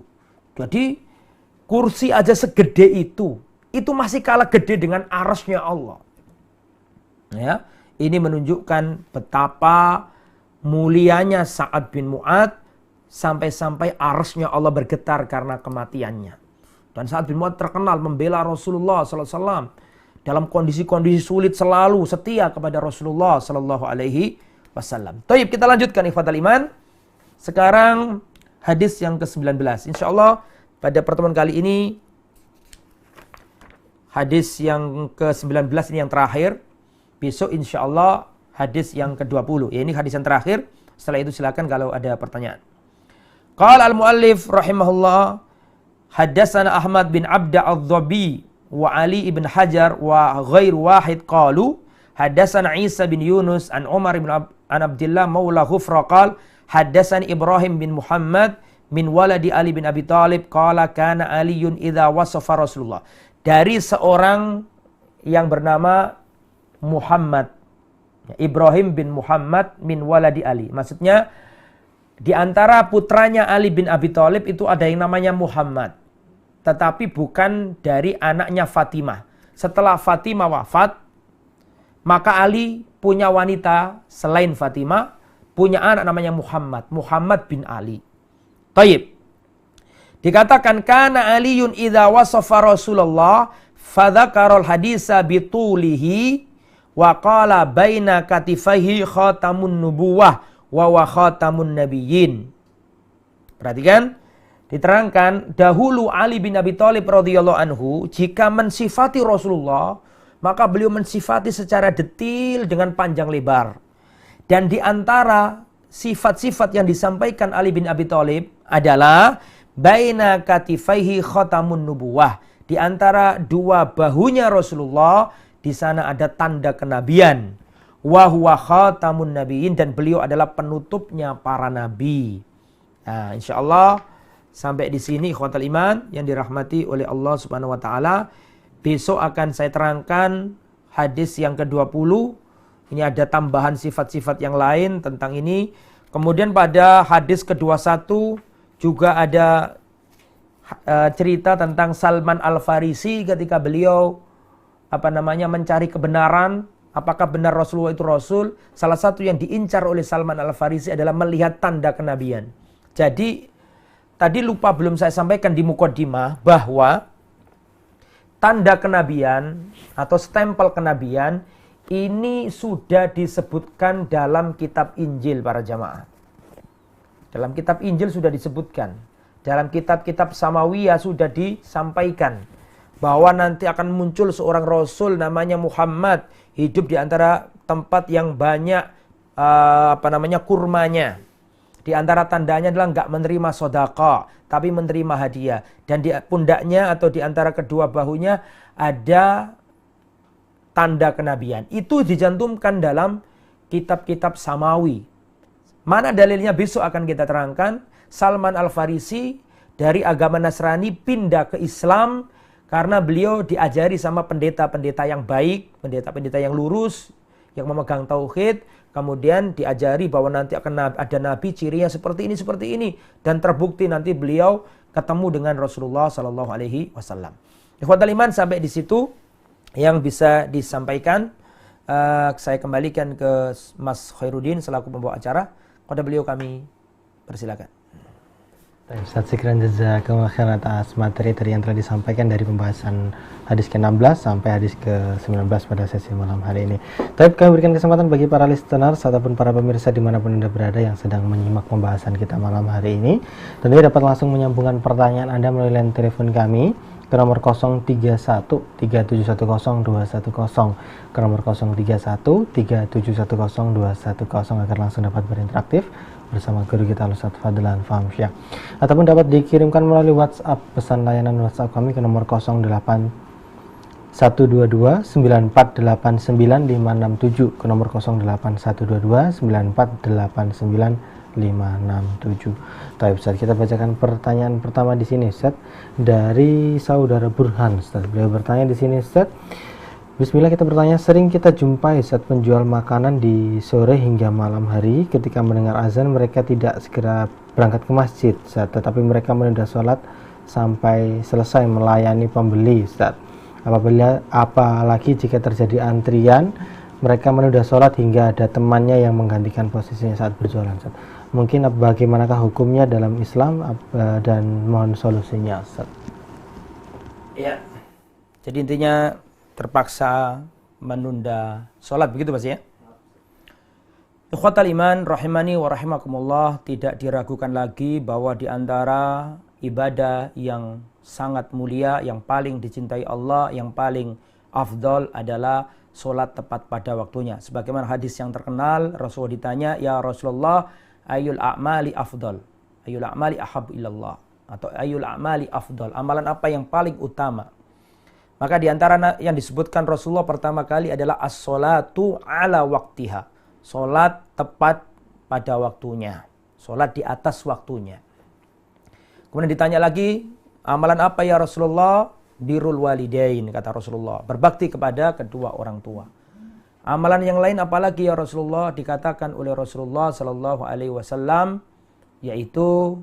Jadi kursi aja segede itu masih kalah gede dengan arsy-Nya Allah. Ya, ini menunjukkan betapa mulianya Sa'ad bin Mu'adz sampai-sampai arsy-Nya Allah bergetar karena kematiannya. Dan Sa'ad bin Mu'adz terkenal membela Rasulullah SAW dalam kondisi-kondisi sulit, selalu setia kepada Rasulullah SAW. Taib, kita lanjutkan ikhwatal iman. Sekarang hadis yang ke-19. Insyaallah pada pertemuan kali ini hadis yang ke-19 ini yang terakhir. Besok insyaallah hadis yang ke-20. Ya, ini hadis yang terakhir. Setelah itu silakan kalau ada pertanyaan. Qala al-muallif rahimahullah, haddatsana Ahmad bin Abda adh-Dhabi wa Ali ibn Hajar wa ghair wahid qalu haddatsana Isa bin Yunus an Umar ibn an Abdullah maula Ghufra qala haddatsani Ibrahim bin Muhammad min waladi Ali bin Abi Thalib qala kana Aliyun idza wasafa Rasulullah. Dari seorang yang bernama Muhammad, Ibrahim bin Muhammad min waladi Ali. Maksudnya di antara putranya Ali bin Abi Thalib itu ada yang namanya Muhammad, tetapi bukan dari anaknya Fatimah. Setelah Fatimah wafat, maka Ali punya wanita selain Fatimah, punya anak namanya Muhammad, Muhammad bin Ali. Taib. Dikatakan kana Aliyun idza wasafa Rasulullah fadzakarul hadisa bitulihi wa qala baina katifaihi khatamun nubuwah wa khatamun nabiyyin. Perhatikan, diterangkan dahulu Ali bin Abi Thalib radhiyallahu anhu jika mensifati Rasulullah, maka beliau mensifati secara detil dengan panjang lebar. Dan di antara sifat-sifat yang disampaikan Ali bin Abi Thalib adalah baina katifaihi khatamun nubuwah. Di antara dua bahunya Rasulullah, di sana ada tanda kenabian. Wa huwa khatamun nabiyyin, dan beliau adalah penutupnya para nabi. Nah, insyaallah sampai di sini ikhwatal iman yang dirahmati oleh Allah Subhanahu wa taala. Besok akan saya terangkan hadis yang ke-20. Ini ada tambahan sifat-sifat yang lain tentang ini. Kemudian pada hadis ke-21 juga ada cerita tentang Salman Al-Farisi ketika beliau mencari kebenaran, apakah benar Rasulullah itu Rasul. Salah satu yang diincar oleh Salman Al-Farisi adalah melihat tanda kenabian. Jadi tadi lupa belum saya sampaikan di mukaddimah bahwa tanda kenabian atau stempel kenabian ini sudah disebutkan dalam kitab Injil para jamaah. Dalam kitab Injil sudah disebutkan. Dalam kitab-kitab Samawiyah sudah disampaikan bahwa nanti akan muncul seorang Rasul namanya Muhammad, hidup di antara tempat yang banyak kurmanya. Di antara tandanya adalah enggak menerima sedekah, tapi menerima hadiah. Dan di pundaknya atau di antara kedua bahunya ada tanda kenabian. Itu dicantumkan dalam kitab-kitab Samawi. Mana dalilnya besok akan kita terangkan. Salman Al-Farisi dari agama Nasrani pindah ke Islam karena beliau diajari sama pendeta-pendeta yang baik, pendeta-pendeta yang lurus, yang memegang tauhid. Kemudian diajari bahwa nanti akan ada nabi cirinya seperti ini. Dan terbukti nanti beliau ketemu dengan Rasulullah Sallallahu Alaihi Wasallam. Ikhwatal iman, sampai di situ yang bisa disampaikan. Saya kembalikan ke Mas Khairuddin selaku pembawa acara. Kepada beliau kami persilakan. Ustaz, sekian jazakumullah khairan atas materi yang telah disampaikan dari pembahasan hadis ke-16 sampai hadis ke-19 pada sesi malam hari ini. Tapi kami berikan kesempatan bagi para listeners ataupun para pemirsa dimanapun Anda berada yang sedang menyimak pembahasan kita malam hari ini. Tentunya dapat langsung menyambungkan pertanyaan Anda melalui line telepon kami ke nomor 031 3710 210, ke nomor 031 3710 210 agar langsung dapat berinteraktif bersama guru kita Ustaz Fadlan Famsyah, ataupun dapat dikirimkan melalui WhatsApp pesan layanan WhatsApp kami ke nomor 08122 9489567, ke nomor 08122 9489567. Baik Ustaz, kita bacakan pertanyaan pertama di sini Ustaz dari saudara Burhan Ustaz. Beliau bertanya di sini Ustaz. Bismillah, kita bertanya, sering kita jumpai saat penjual makanan di sore hingga malam hari, ketika mendengar azan mereka tidak segera berangkat ke masjid, Ustaz, tetapi mereka menunda sholat sampai selesai melayani pembeli, Ustaz. Apalagi jika terjadi antrian, mereka menunda sholat hingga ada temannya yang menggantikan posisinya saat berjualan, Ustaz. Mungkin bagaimanakah hukumnya dalam Islam dan mohon solusinya, Ustaz. Ya, jadi intinya terpaksa menunda sholat, begitu Mas ya? Ikhwatal iman rahimani wa rahimakumullah, tidak diragukan lagi bahwa di antara ibadah yang sangat mulia, yang paling dicintai Allah, yang paling afdal adalah sholat tepat pada waktunya. Sebagaimana hadis yang terkenal, Rasulullah ditanya, ya Rasulullah, ayul a'mali afdal, ayul a'mali ahabu ilallah, atau ayul a'mali afdal, amalan apa yang paling utama? Maka di antara yang disebutkan Rasulullah pertama kali adalah as-sholatu ala waktiha. Sholat tepat pada waktunya. Sholat di atas waktunya. Kemudian ditanya lagi, amalan apa ya Rasulullah? Birrul walidain, kata Rasulullah. Berbakti kepada kedua orang tua. Amalan yang lain apalagi ya Rasulullah? Dikatakan oleh Rasulullah Sallallahu Alaihi Wasallam, yaitu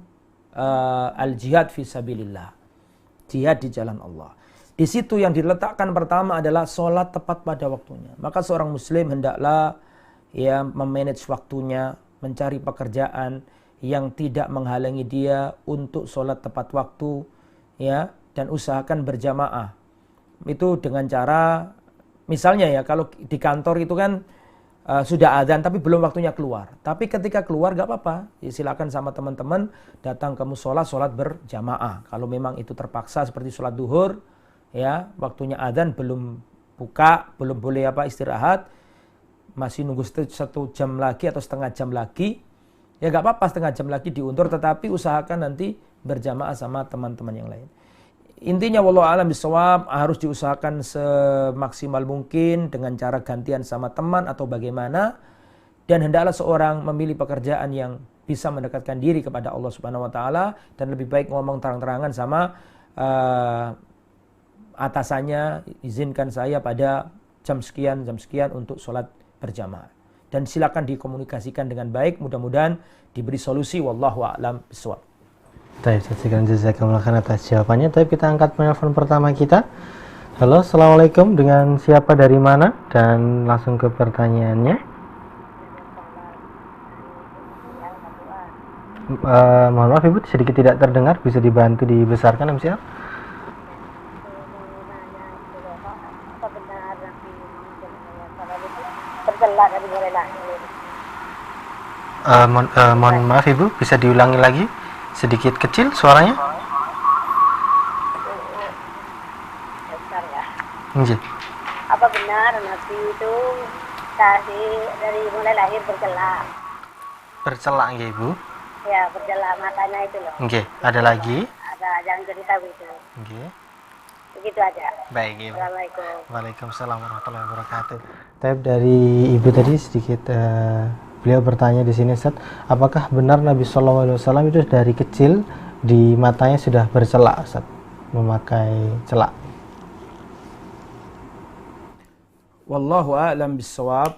al-jihad fi sabilillah. Jihad di jalan Allah. Di situ yang diletakkan pertama adalah sholat tepat pada waktunya. Maka seorang muslim hendaklah ya memanage waktunya, mencari pekerjaan yang tidak menghalangi dia untuk sholat tepat waktu, ya, dan usahakan berjamaah. Itu dengan cara, misalnya ya, kalau di kantor itu kan sudah adzan tapi belum waktunya keluar. Tapi ketika keluar gak apa-apa, ya, silakan sama teman-teman datang ke musola sholat berjamaah. Kalau memang itu terpaksa seperti sholat duhur, ya, waktunya adzan belum buka, belum boleh istirahat, masih nunggu 1 jam lagi atau setengah jam lagi, ya gak apa-apa setengah jam lagi diundur, tetapi usahakan nanti berjamaah sama teman-teman yang lain. Intinya wallahu a'lam bishawab, harus diusahakan semaksimal mungkin dengan cara gantian sama teman atau bagaimana, dan hendaklah seorang memilih pekerjaan yang bisa mendekatkan diri kepada Allah Subhanahu wa taala, dan lebih baik ngomong terang-terangan sama atasannya, izinkan saya pada jam sekian untuk sholat berjamaah. Dan silakan dikomunikasikan dengan baik, mudah-mudahan diberi solusi. Wallahu a'lam bishawab. Baik, saksikan jazakumullah khairan atas jawabannya. Tapi kita angkat penelpon pertama kita. Halo, assalamualaikum, dengan siapa, dari mana, dan langsung ke pertanyaannya. Mohon maaf Ibu, sedikit tidak terdengar, bisa dibantu dibesarkan MCR. Apa benar Nabi Muhammad bercela dari mulai lahir? Mohon maaf Ibu, bisa diulangi lagi, sedikit kecil suaranya. Besar ya. Nggih. Apa benar Nabi itu dari mulai lahir bercela? Bercela nggih Ibu. Ya, bercela matanya itu loh. Nggih, ada lagi? Ada yang cerita itu. Nggih. Begitu aja. Baik Ibu. Assalamualaikum. Waalaikumsalam warahmatullahi wabarakatuh. Tab dari Ibu tadi sedikit beliau bertanya di sini, Ustaz, apakah benar Nabi SAW itu dari kecil di matanya sudah bercelak, Ustaz, memakai celak? Wallahu a'lam bishawab.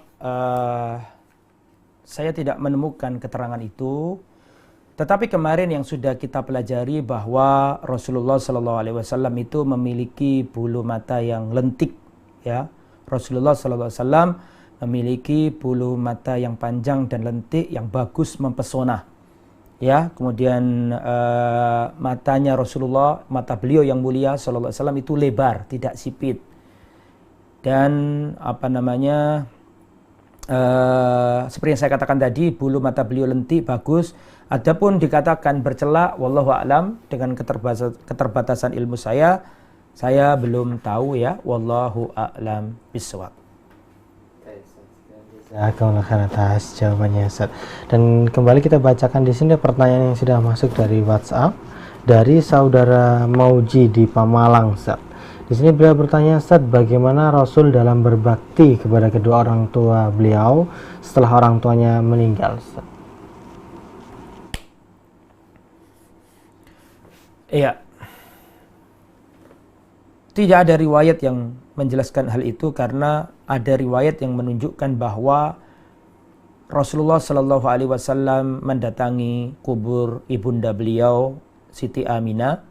Saya tidak menemukan keterangan itu. Tetapi kemarin yang sudah kita pelajari bahwa Rasulullah SAW itu memiliki bulu mata yang lentik, ya. Rasulullah SAW memiliki bulu mata yang panjang dan lentik yang bagus, mempesona, ya. Kemudian matanya Rasulullah, mata beliau yang mulia SAW itu lebar, tidak sipit, dan seperti yang saya katakan tadi, bulu mata beliau lentik, bagus. Adapun dikatakan bercelak, wallahu a'lam, dengan keterbatasan ilmu saya belum tahu, ya. Wallahu a'lam bishawab. Jazakallahu khairan atas jawabannya, Ustaz. Dan kembali kita bacakan di sini pertanyaan yang sudah masuk dari WhatsApp dari saudara Mauji di Pamalang, Ustaz. Di sini beliau bertanya, Ustaz, bagaimana Rasul dalam berbakti kepada kedua orang tua beliau setelah orang tuanya meninggal, Ustaz? Iya. Tidak ada riwayat yang menjelaskan hal itu, karena ada riwayat yang menunjukkan bahwa Rasulullah Shallallahu Alaihi Wasallam mendatangi kubur ibunda beliau Siti Aminah.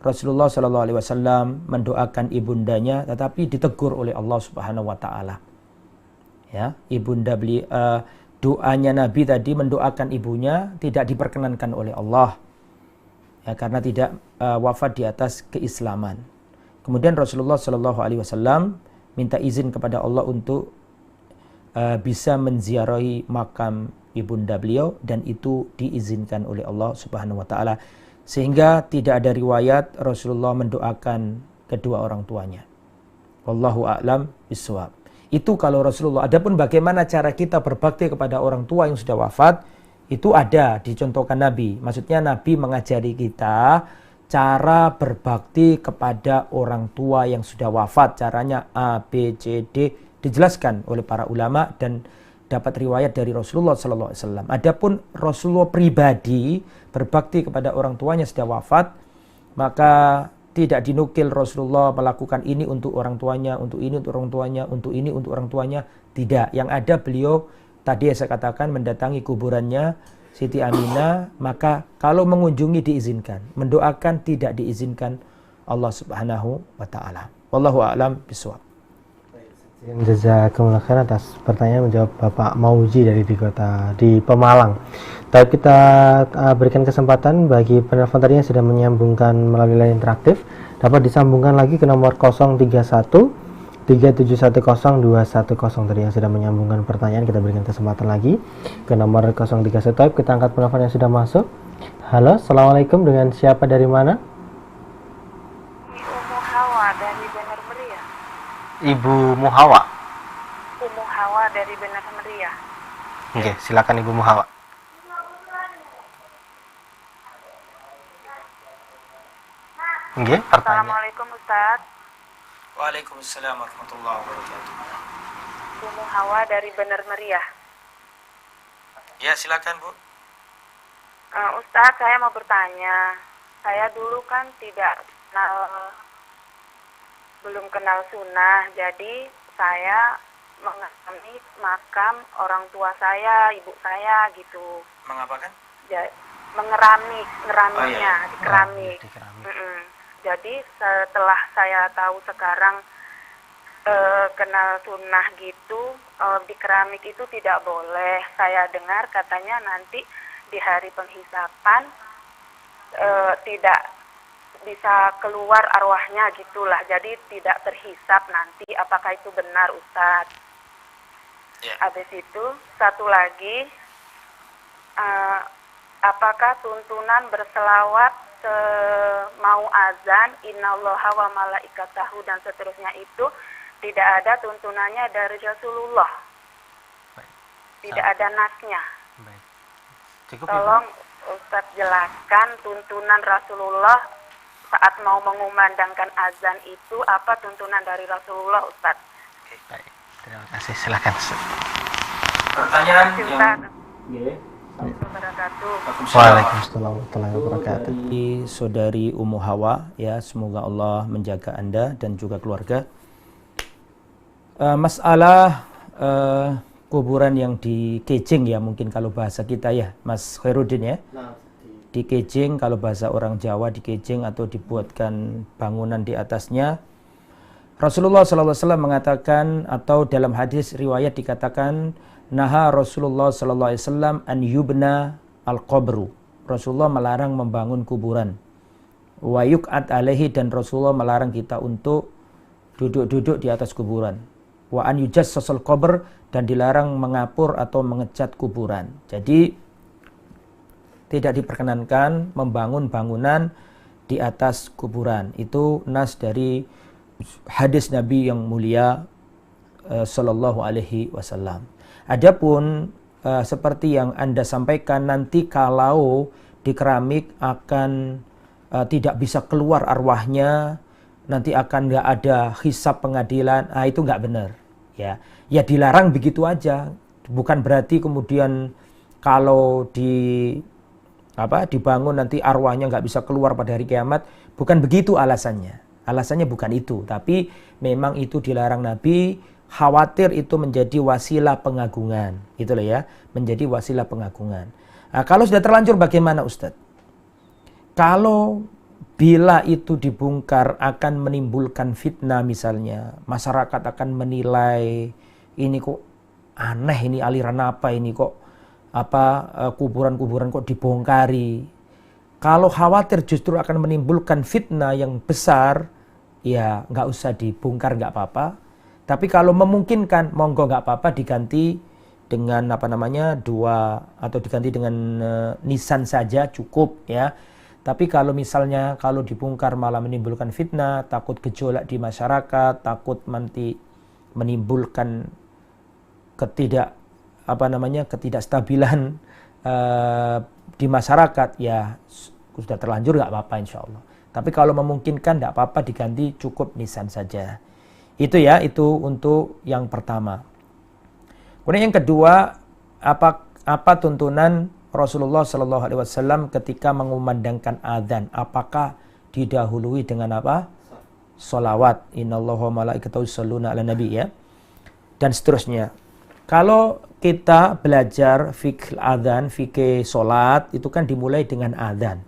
Rasulullah Shallallahu Alaihi Wasallam mendoakan ibundanya, tetapi ditegur oleh Allah Subhanahu Wa Taala. Ya, ibunda beliau, doanya Nabi tadi mendoakan ibunya tidak diperkenankan oleh Allah, ya, karena tidak wafat di atas keislaman. Kemudian Rasulullah Shallallahu Alaihi Wasallam minta izin kepada Allah untuk bisa menziarahi makam ibunda beliau, dan itu diizinkan oleh Allah Subhanahu Wa Taala, sehingga tidak ada riwayat Rasulullah mendoakan kedua orang tuanya. Wallahu a'lam bishawab. Itu kalau Rasulullah. Adapun bagaimana cara kita berbakti kepada orang tua yang sudah wafat, itu ada dicontohkan Nabi. Maksudnya Nabi mengajari kita cara berbakti kepada orang tua yang sudah wafat. Caranya A, B, C, D dijelaskan oleh para ulama dan dapat riwayat dari Rasulullah SAW. Adapun Rasulullah pribadi berbakti kepada orang tuanya sudah wafat, maka tidak dinukil Rasulullah melakukan ini untuk orang tuanya, untuk ini untuk orang tuanya, untuk ini untuk orang tuanya. Tidak. Yang ada beliau tadi saya katakan mendatangi kuburannya Siti Aminah, maka kalau mengunjungi diizinkan, mendoakan tidak diizinkan Allah Subhanahu wa taala. Wallahu a'lam bishawab. Jazakumullah khairan atas pertanyaan menjawab Bapak Mauji di Pemalang. Tapi kita berikan kesempatan bagi penelpon tadi yang sudah menyambungkan melalui line interaktif, dapat disambungkan lagi ke nomor 031 3710210 tadi yang sudah menyambungkan pertanyaan. Kita berikan kesempatan lagi ke nomor 031. Kita angkat penelpon yang sudah masuk. Halo, assalamualaikum, dengan siapa, dari mana? Ummu Hawa dari Benar Meriah. Ibu Muhawa. Ummu Hawa dari Benar Meriah. Oke, silakan Ibu Muhawa. Nggih, pertanyaan. Assalamualaikum Ustaz. Waalaikumsalam warahmatullahi wabarakatuh. Umu Hawa dari Bener Meriah. Ya, silakan Bu. Ustaz, saya mau bertanya. Saya dulu kan belum kenal sunnah, jadi saya mengalami makam orang tua saya, ibu saya gitu. Mengapakan? Ngeramiknya, di keramik. Di keramik. Jadi setelah saya tahu sekarang kenal sunnah gitu, di keramik itu tidak boleh. Saya dengar katanya nanti di hari penghisapan tidak bisa keluar arwahnya gitulah, jadi tidak terhisap nanti. Apakah itu benar Ustadz? Ya. Habis itu satu lagi, apakah tuntunan berselawat mau azan innallaha wa malaikatahu dan seterusnya itu tidak ada tuntunannya dari Rasulullah? Baik. Tidak ada nasnya. Baik. Cukup, Tolong Ustadz jelaskan tuntunan Rasulullah saat mau mengumandangkan azan itu, apa tuntunan dari Rasulullah Ustadz? Baik. Terima kasih. Silakan. Pertanyaan Terima yang kasih, wabarakatuh. Waalaikumsalam warahmatullahi wabarakatuh. Saudari Ummu Hawa, ya, semoga Allah menjaga Anda dan juga keluarga. Masalah kuburan yang dikejing, ya, mungkin kalau bahasa kita, ya Mas Khairuddin, ya, dikejing, kalau bahasa orang Jawa dikejing atau dibuatkan bangunan di atasnya. Rasulullah SAW mengatakan, atau dalam hadis riwayat dikatakan, naha Rasulullah SAW an yubna al-qabru. Rasulullah melarang membangun kuburan. Wa yuk'at alaihi, dan Rasulullah melarang kita untuk duduk-duduk di atas kuburan. Wa an yujassasal qabr, dan dilarang mengapur atau mengecat kuburan. Jadi tidak diperkenankan membangun bangunan di atas kuburan. Itu nas dari hadis Nabi yang mulia sallallahu alaihi wasallam. Adapun seperti yang Anda sampaikan, nanti kalau di keramik akan tidak bisa keluar arwahnya, nanti akan nggak ada hisab pengadilan, itu nggak benar. Ya dilarang begitu aja. Bukan berarti kemudian kalau dibangun nanti arwahnya nggak bisa keluar pada hari kiamat. Bukan begitu alasannya. Alasannya bukan itu. Tapi memang itu dilarang Nabi. Khawatir itu menjadi wasilah pengagungan. Gitu loh ya. Menjadi wasilah pengagungan. Nah, kalau sudah terlanjur bagaimana Ustadz? Kalau bila itu dibongkar akan menimbulkan fitnah misalnya. Masyarakat akan menilai, ini kok aneh, ini aliran apa ini kok, kuburan-kuburan kok dibongkari. Kalau khawatir justru akan menimbulkan fitnah yang besar, ya nggak usah dibongkar, nggak apa-apa. Tapi kalau memungkinkan, monggo nggak apa-apa diganti dengan diganti dengan nisan saja cukup ya. Tapi kalau misalnya kalau dibongkar malah menimbulkan fitnah, takut gejolak di masyarakat, takut nanti menimbulkan ketidakstabilan di masyarakat, ya sudah terlanjur nggak apa-apa insya Allah. Tapi kalau memungkinkan nggak apa-apa diganti cukup nisan saja. Itu ya, itu untuk yang pertama. Kemudian yang kedua, apa tuntunan Rasulullah SAW ketika mengumandangkan adzan? Apakah didahului dengan apa? Sholawat. Innallaha wa malaikatahu yusholluna 'alan nabi, ya. Dan seterusnya. Kalau kita belajar fikih adzan, fikih sholat, itu kan dimulai dengan adzan.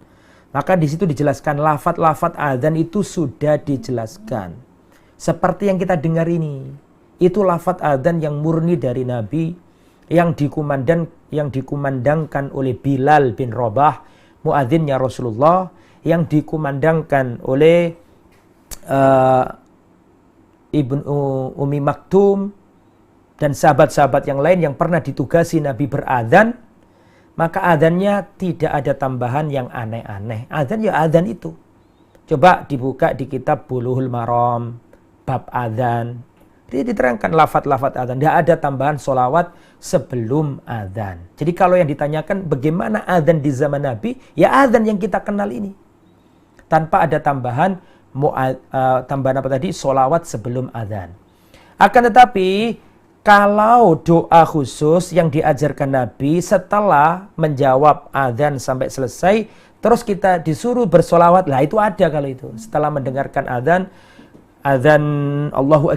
Maka di situ dijelaskan lafaz-lafaz adzan itu sudah dijelaskan. Seperti yang kita dengar ini. Itu lafaz adzan yang murni dari Nabi, yang dikumandangkan oleh Bilal bin Rabah, muadzinnya Rasulullah, yang dikumandangkan oleh Ibnu Ummi Maktum dan sahabat-sahabat yang lain yang pernah ditugasi Nabi beradzan. Maka adzannya tidak ada tambahan yang aneh-aneh. Adzan ya adzan itu. Coba dibuka di kitab Bulughul Maram, bab adzan. Jadi diterangkan lafaz-lafaz adzan. Tidak ada tambahan sholawat sebelum adzan. Jadi kalau yang ditanyakan bagaimana adzan di zaman Nabi, ya adzan yang kita kenal ini. tanpa ada tambahan tambahan apa tadi? Sholawat sebelum adzan. Akan tetapi kalau doa khusus yang diajarkan Nabi setelah menjawab adzan sampai selesai, terus kita disuruh bersolawat, lah itu ada kalau itu. Setelah mendengarkan adzan Allahu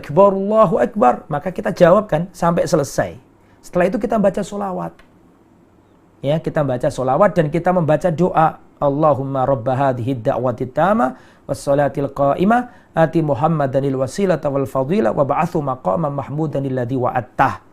Akbar, maka kita jawabkan sampai selesai. Setelah itu kita baca solawat. Ya, kita baca solawat dan kita membaca doa. Allahumma rabba hadhihi da'wati tamah wassalatil qa'imah ati Muhammadanil wasilata wal fadila wa ba'athu maqaman mahmudanil ladzi wa'attah.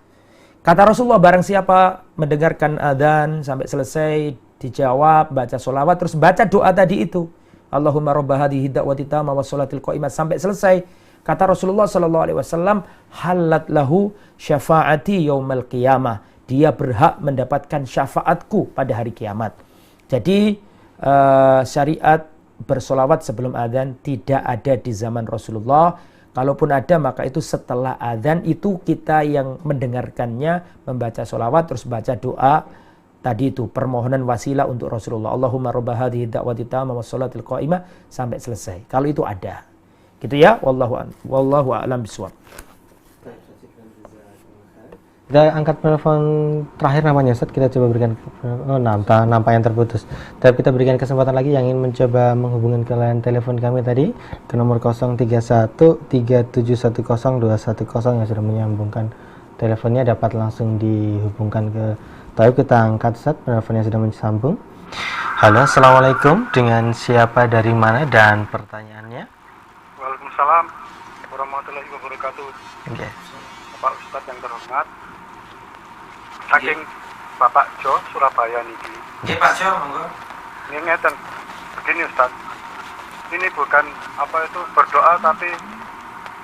Kata Rasulullah, barang siapa mendengarkan adzan sampai selesai, dijawab, baca solawat, terus baca doa tadi itu. Allahumma rabba hadhihi da'wati tamah wassalatil qa'imah sampai selesai. Kata Rasulullah sallallahu alaihi wasallam, halat lahu syafaati yaumal qiyamah. Dia berhak mendapatkan syafaatku pada hari kiamat. Jadi syariat bersolawat sebelum adzan tidak ada di zaman Rasulullah. Kalaupun ada, maka itu setelah adzan, itu kita yang mendengarkannya membaca solawat terus baca doa tadi itu, permohonan wasilah untuk Rasulullah. Allahumma rabba hadhihi da'wati tammah wassalatil qa'imah sampai selesai. Kalau itu ada. Gitu ya, wallahu a'lam bishawab. Kita angkat telepon terakhir namanya Ustaz, kita coba berikan nampak yang terputus. Tapi kita berikan kesempatan lagi yang ingin mencoba menghubungkan ke line telepon kami tadi ke nomor 03137102110 yang sudah menyambungkan teleponnya dapat langsung dihubungkan ke Taib. Kita angkat Ustaz, teleponnya sudah menyambung. Halo, assalamualaikum, dengan siapa, dari mana, dan pertanyaannya? Waalaikumsalam warahmatullahi wabarakatuh. Okay. Bapak Ustadz yang terhormat, saking Bapak Jo Surabaya niki. Nggih Pak Jo, monggo. Ini ngeten. Begini Ustadz, ini bukan berdoa tapi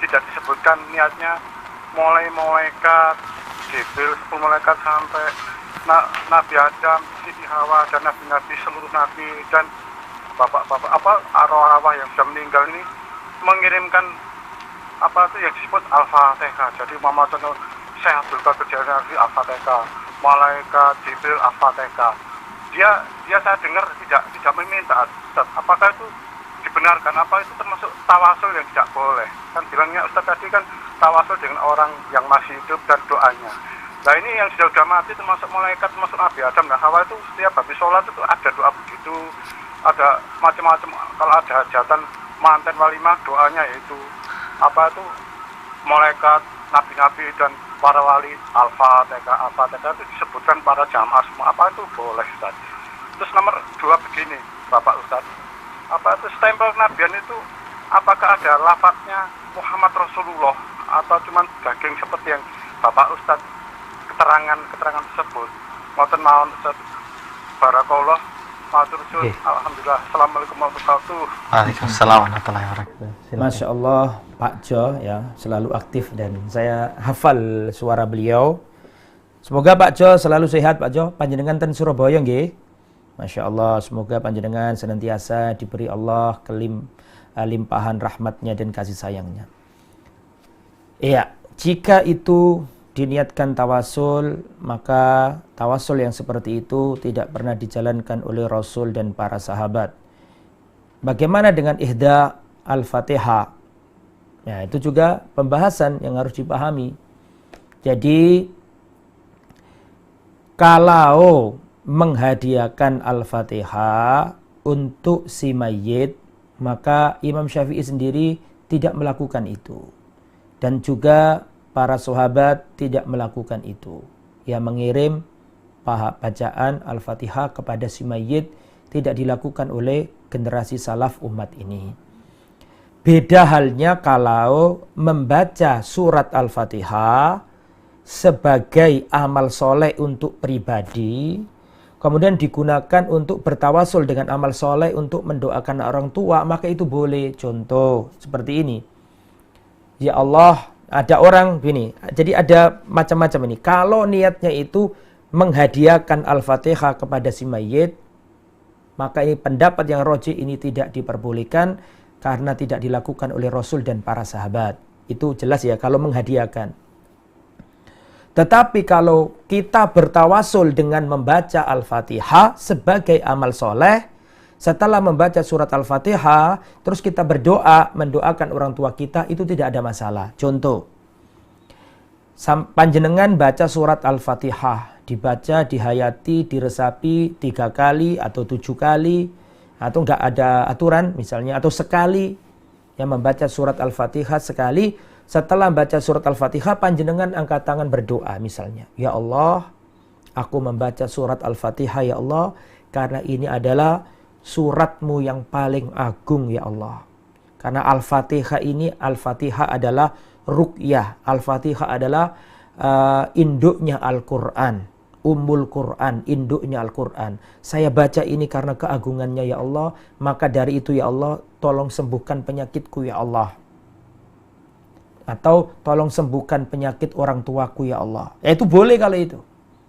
tidak disebutkan niatnya mulai malaikat Jibril, 10 malaikat sampai Nabi Adam, Siti Hawa, dan nabi-nabi, seluruh nabi dan bapak-bapak arwah-arwah yang sudah meninggal ini mengirimkan yang disebut Al-Fatihah. Jadi Muhammad Syekh Abdul Qadir Jailani Al-Fatihah, malaikat Jibril Al-Fatihah. Dia saya dengar tidak meminta. Ustaz, apakah itu dibenarkan? Apa itu termasuk tawasul yang tidak boleh? Kan bilangnya Ustaz tadi kan tawasul dengan orang yang masih hidup dan doanya. Nah ini yang sudah mati termasuk malaikat, termasuk Nabi Adam dan Hawa itu setiap habis sholat itu ada doa begitu, ada macam-macam. Kalau ada hajatan manten walimah, doanya yaitu malaikat, nabi-nabi dan para wali, Al-Fatihah itu disebutkan para jamaah semua. Apa itu boleh Ustaz? Terus nomor 2 begini Bapak Ustaz, stempel kenabian itu apakah ada lafadznya Muhammad Rasulullah atau cuma daging seperti yang Bapak Ustaz keterangan tersebut? Ngoten mawon Ustaz. Barakallah. Okay. Alhamdulillah. Assalamualaikum warahmatullahi wabarakatuh. Waalaikumsalam warahmatullahi wabarakatuh. Masya Allah, Pak Jo ya selalu aktif dan saya hafal suara beliau. Semoga Pak Jo selalu sehat. Pak Jo, panjenengan ten Surabaya nggih. Masya Allah, semoga panjenengan senantiasa diberi Allah limpahan rahmatnya dan kasih sayangnya. Iya, jika itu diniatkan tawasul, maka tawasul yang seperti itu tidak pernah dijalankan oleh Rasul dan para sahabat. Bagaimana dengan ihda al-Fatihah? Ya, itu juga pembahasan yang harus dipahami. Jadi, kalau menghadiahkan al-Fatihah untuk si mayit, maka Imam Syafi'i sendiri tidak melakukan itu. Dan juga para sahabat tidak melakukan itu. Yang mengirim bacaan Al-Fatihah kepada si mayit tidak dilakukan oleh generasi salaf umat ini. Beda halnya kalau membaca surat Al-Fatihah sebagai amal soleh untuk pribadi, kemudian digunakan untuk bertawasul dengan amal soleh untuk mendoakan orang tua, maka itu boleh. Contoh seperti ini. Ya Allah, ada orang gini, jadi ada macam-macam ini. Kalau niatnya itu menghadiahkan Al-Fatihah kepada si mayit, maka ini pendapat yang rajih ini tidak diperbolehkan karena tidak dilakukan oleh Rasul dan para sahabat. Itu jelas ya kalau menghadiahkan. Tetapi kalau kita bertawasul dengan membaca Al-Fatihah sebagai amal soleh, Setelah membaca surat Al-Fatihah, terus kita berdoa, mendoakan orang tua kita, itu tidak ada masalah. Contoh, panjenengan baca surat Al-Fatihah, dibaca, dihayati, diresapi 3 kali atau 7 kali, atau enggak ada aturan misalnya, atau sekali, yang membaca surat Al-Fatihah sekali. Setelah membaca surat Al-Fatihah, panjenengan angkat tangan berdoa misalnya, ya Allah, aku membaca surat Al-Fatihah ya Allah, karena ini adalah suratmu yang paling agung ya Allah. Karena Al-Fatihah ini, Al-Fatihah adalah ruqyah. Al-Fatihah adalah induknya Al-Quran. Ummul Quran, induknya Al-Quran. Saya baca ini karena keagungannya ya Allah. Maka dari itu ya Allah, tolong sembuhkan penyakitku ya Allah. Atau tolong sembuhkan penyakit orang tuaku ya Allah. Ya itu boleh kalau itu.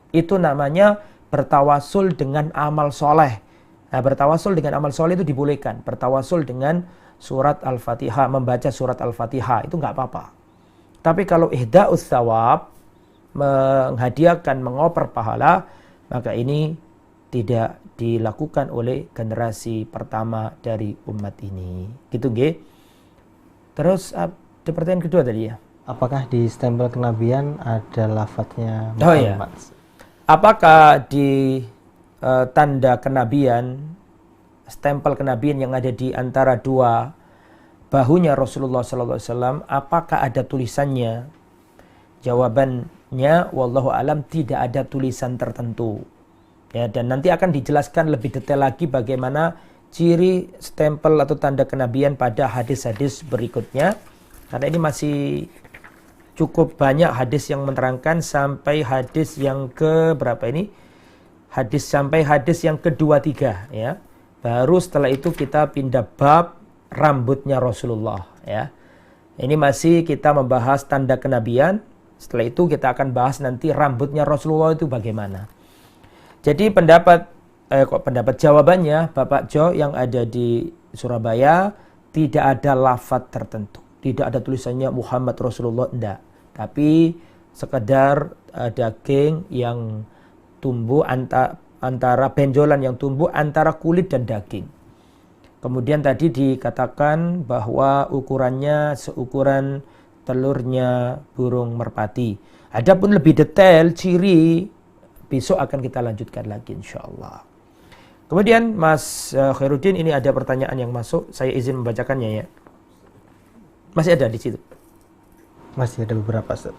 Itu namanya bertawasul dengan amal soleh. Nah, bertawasul dengan amal soleh itu dibolehkan. Bertawasul dengan surat Al-Fatihah, membaca surat Al-Fatihah, itu nggak apa-apa. Tapi kalau ihda'us thawab, menghadiahkan, mengoper pahala, maka ini tidak dilakukan oleh generasi pertama dari umat ini. Gitu, G. Terus, pertanyaan kedua tadi ya. Apakah di stempel kenabian ada lafadznya Muhammad? Oh iya. Apakah di tanda kenabian, stempel kenabian yang ada di antara dua bahunya Rasulullah SAW, apakah ada tulisannya? Jawabannya, wallahu alam, tidak ada tulisan tertentu. Ya, dan nanti akan dijelaskan lebih detail lagi bagaimana ciri stempel atau tanda kenabian pada hadis-hadis berikutnya. Karena ini masih cukup banyak hadis yang menerangkan sampai hadis yang ke berapa ini? Sampai hadis yang kedua, 3 ya. Baru setelah itu kita pindah bab rambutnya Rasulullah ya. Ini masih kita membahas tanda kenabian. Setelah itu kita akan bahas nanti rambutnya Rasulullah itu bagaimana. Jadi pendapat jawabannya Bapak Jo yang ada di Surabaya, tidak ada lafadz tertentu. Tidak ada tulisannya Muhammad Rasulullah, enggak. Tapi sekedar daging yang tumbuh antara benjolan yang tumbuh antara kulit dan daging. Kemudian tadi dikatakan bahwa ukurannya seukuran telurnya burung merpati. Adapun lebih detail ciri besok akan kita lanjutkan lagi insyaallah. Kemudian Mas Khairuddin, ini ada pertanyaan yang masuk, saya izin membacakannya ya. Masih ada di situ? Masih ada beberapa, Ustaz.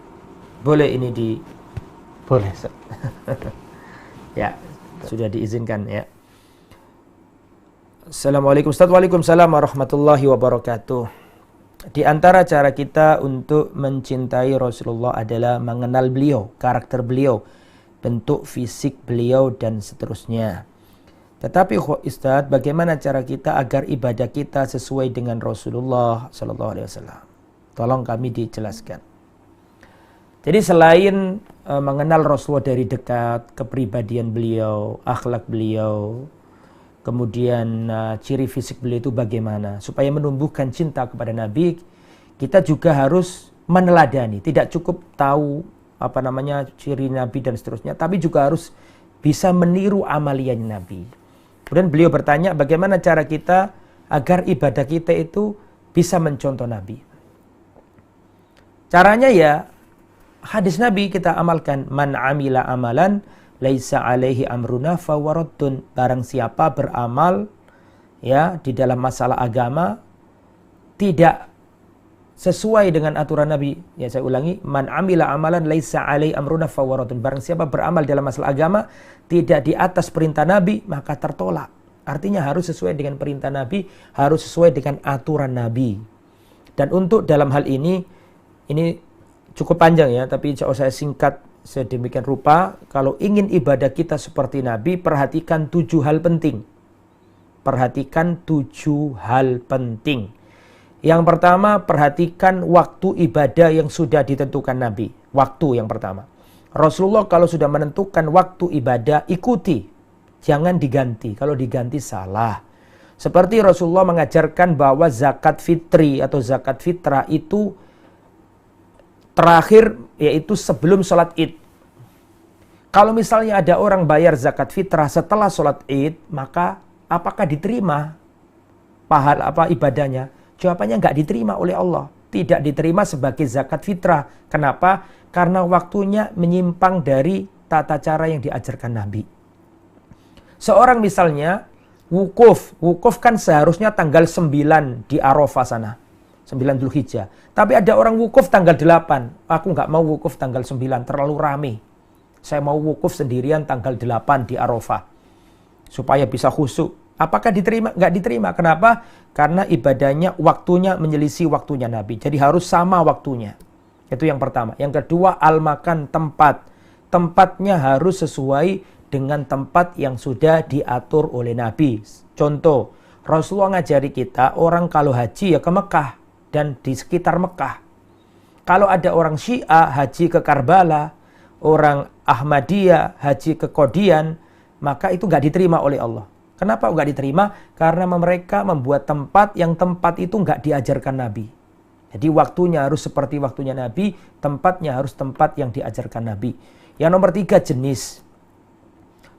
Boleh ini di Boleh, Ustaz. Ya, sudah diizinkan ya. Assalamualaikum Ustaz. Waalaikumsalam warahmatullahi wabarakatuh. Di antara cara kita untuk mencintai Rasulullah adalah mengenal beliau, karakter beliau, bentuk fisik beliau dan seterusnya. Tetapi Ustaz, bagaimana cara kita agar ibadah kita sesuai dengan Rasulullah sallallahu alaihi wasallam? Tolong kami dijelaskan. Jadi selain mengenal Rasulullah dari dekat, kepribadian beliau, akhlak beliau, kemudian ciri fisik beliau itu bagaimana, supaya menumbuhkan cinta kepada Nabi, kita juga harus meneladani. Tidak cukup tahu ciri Nabi dan seterusnya, tapi juga harus bisa meniru amaliyahnya Nabi. Kemudian beliau bertanya, bagaimana cara kita agar ibadah kita itu bisa mencontoh Nabi? Caranya ya hadis Nabi kita amalkan. Man amila amalan laisa alaihi amruna fawaraddun. Barang siapa beramal ya di dalam masalah agama tidak sesuai dengan aturan Nabi. Ya saya ulangi, man amila amalan laisa alaihi amruna fawaraddun. Barang siapa beramal dalam masalah agama tidak di atas perintah Nabi, maka tertolak. Artinya harus sesuai dengan perintah Nabi, harus sesuai dengan aturan Nabi. Dan untuk dalam hal ini cukup panjang ya, tapi saya singkat sedemikian rupa. Kalau ingin ibadah kita seperti Nabi, perhatikan 7 hal penting. Perhatikan 7 hal penting. Yang pertama, perhatikan waktu ibadah yang sudah ditentukan Nabi. Waktu yang pertama. Rasulullah kalau sudah menentukan waktu ibadah, ikuti. Jangan diganti. Kalau diganti salah. Seperti Rasulullah mengajarkan bahwa zakat fitri atau zakat fitrah itu terakhir yaitu sebelum sholat id. Kalau misalnya ada orang bayar zakat fitrah setelah sholat id, maka apakah diterima pahala ibadahnya? Jawabannya nggak diterima oleh Allah. Tidak diterima sebagai zakat fitrah. Kenapa? Karena waktunya menyimpang dari tata cara yang diajarkan Nabi. Seorang misalnya wukuf kan seharusnya tanggal 9 di Arafah sana. 9 Dzulhijjah. Tapi ada orang wukuf tanggal 8. Aku nggak mau wukuf tanggal 9, terlalu rame. Saya mau wukuf sendirian tanggal 8 di Arafah. Supaya bisa khusyuk. Apakah diterima? Nggak diterima. Kenapa? Karena ibadahnya waktunya menyelisih waktunya Nabi. Jadi harus sama waktunya. Itu yang pertama. Yang kedua, al-makan, tempat. Tempatnya harus sesuai dengan tempat yang sudah diatur oleh Nabi. Contoh, Rasulullah ngajari kita orang kalau haji ya ke Mekah dan di sekitar Mekah. Kalau ada orang Syiah haji ke Karbala, orang Ahmadiyah haji ke Qadian, maka itu nggak diterima oleh Allah. Kenapa nggak diterima? Karena mereka membuat tempat yang tempat itu nggak diajarkan Nabi. Jadi waktunya harus seperti waktunya Nabi, tempatnya harus tempat yang diajarkan Nabi. Yang nomor 3, jenis.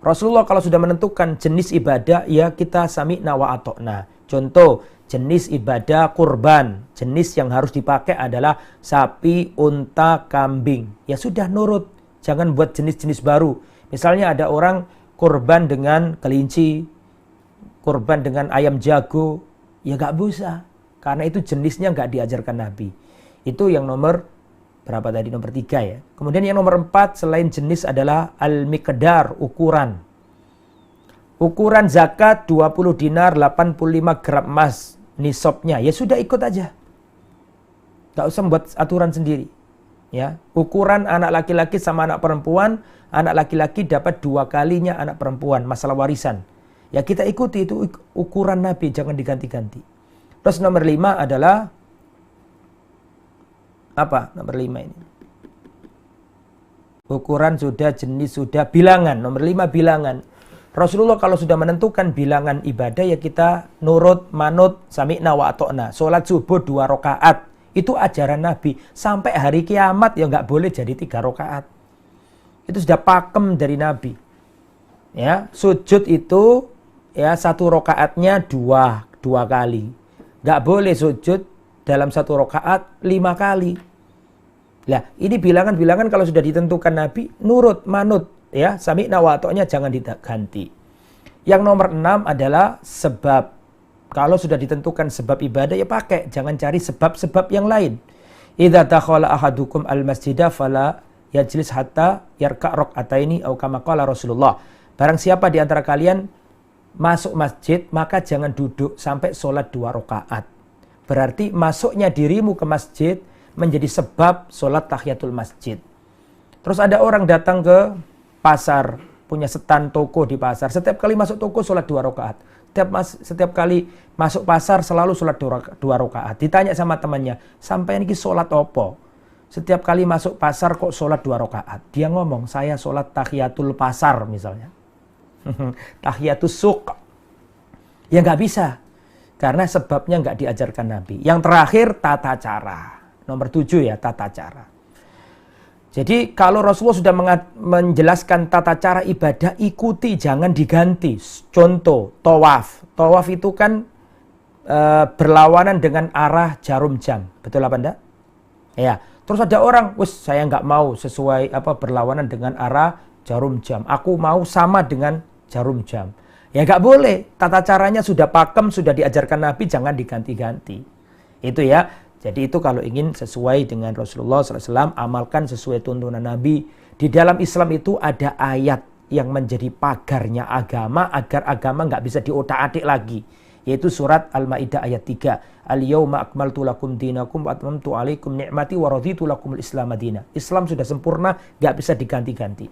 Rasulullah kalau sudah menentukan jenis ibadah, ya kita sami'na wa ata'na. Contoh, jenis ibadah kurban. Jenis yang harus dipakai adalah sapi, unta, kambing. Ya sudah nurut, jangan buat jenis-jenis baru. Misalnya ada orang kurban dengan kelinci, kurban dengan ayam jago, ya nggak bisa. Karena itu jenisnya nggak diajarkan Nabi. Itu yang nomor berapa tadi? Nomor 3 ya. Kemudian yang nomor 4 selain jenis adalah al-miqdar, ukuran. Ukuran zakat 20 dinar 85 gram emas nisabnya. Ya sudah ikut aja. Nggak usah membuat aturan sendiri. Ya, ukuran anak laki-laki sama anak perempuan, anak laki-laki dapat 2 kalinya anak perempuan, masalah warisan. Ya kita ikuti itu ukuran Nabi, jangan diganti-ganti. Terus nomor 5 adalah apa? Nomor 5 ini. Ukuran sudah, jenis sudah, bilangan. Nomor 5 bilangan. Rasulullah kalau sudah menentukan bilangan ibadah ya kita nurut, manut, sami'na wa ata'na. Salat subuh 2 rakaat. Itu ajaran Nabi. Sampai hari kiamat ya nggak boleh jadi 3 rakaat. Itu sudah pakem dari Nabi. Ya, sujud itu ya 1 rakaatnya 2 kali. Nggak boleh sujud dalam 1 rakaat 5 kali. Nah, ini bilangan-bilangan kalau sudah ditentukan Nabi, nurut, manut. Ya, sami'na wa ata'na jangan diganti. Yang nomor 6 adalah sebab. Kalau sudah ditentukan sebab ibadah ya pakai, jangan cari sebab-sebab yang lain. Idza dakhala ahadukum al-masjidah fala yajlis hatta yarka' rak'ataini atau kama qala Rasulullah. Barang siapa di antara kalian masuk masjid, maka jangan duduk sampai sholat 2 rakaat. Berarti masuknya dirimu ke masjid menjadi sebab sholat tahiyatul masjid. Terus ada orang datang ke pasar, punya stand toko di pasar. Setiap kali masuk toko sholat 2 rakaat. Setiap kali masuk pasar selalu sholat 2 rakaat. Ditanya sama temannya, sampai ini sholat opo? Setiap kali masuk pasar kok sholat 2 rakaat? Dia ngomong, saya sholat tahiyatul pasar misalnya. Tahiyatus suq. Ya nggak bisa. Karena sebabnya nggak diajarkan Nabi. Yang terakhir tata cara. Nomor 7 ya, tata cara. Jadi kalau Rasulullah sudah menjelaskan tata cara ibadah, ikuti, jangan diganti. Contoh, tawaf. Tawaf itu kan berlawanan dengan arah jarum jam. Betul apa enggak? Ya. Terus ada orang, saya nggak mau sesuai berlawanan dengan arah jarum jam. Aku mau sama dengan jarum jam. Ya nggak boleh. Tata caranya sudah pakem, sudah diajarkan Nabi, jangan diganti-ganti. Itu ya. Jadi itu kalau ingin sesuai dengan Rasulullah SAW, amalkan sesuai tuntunan Nabi. Di dalam Islam itu ada ayat yang menjadi pagarnya agama, agar agama nggak bisa diotak-atik lagi. Yaitu surat Al-Ma'idah ayat 3. Al-yawma akmaltu lakum dinakum wa atmamtu alaikum ni'mati wa raditu lakumul Islam madina. Islam sudah sempurna, nggak bisa diganti-ganti.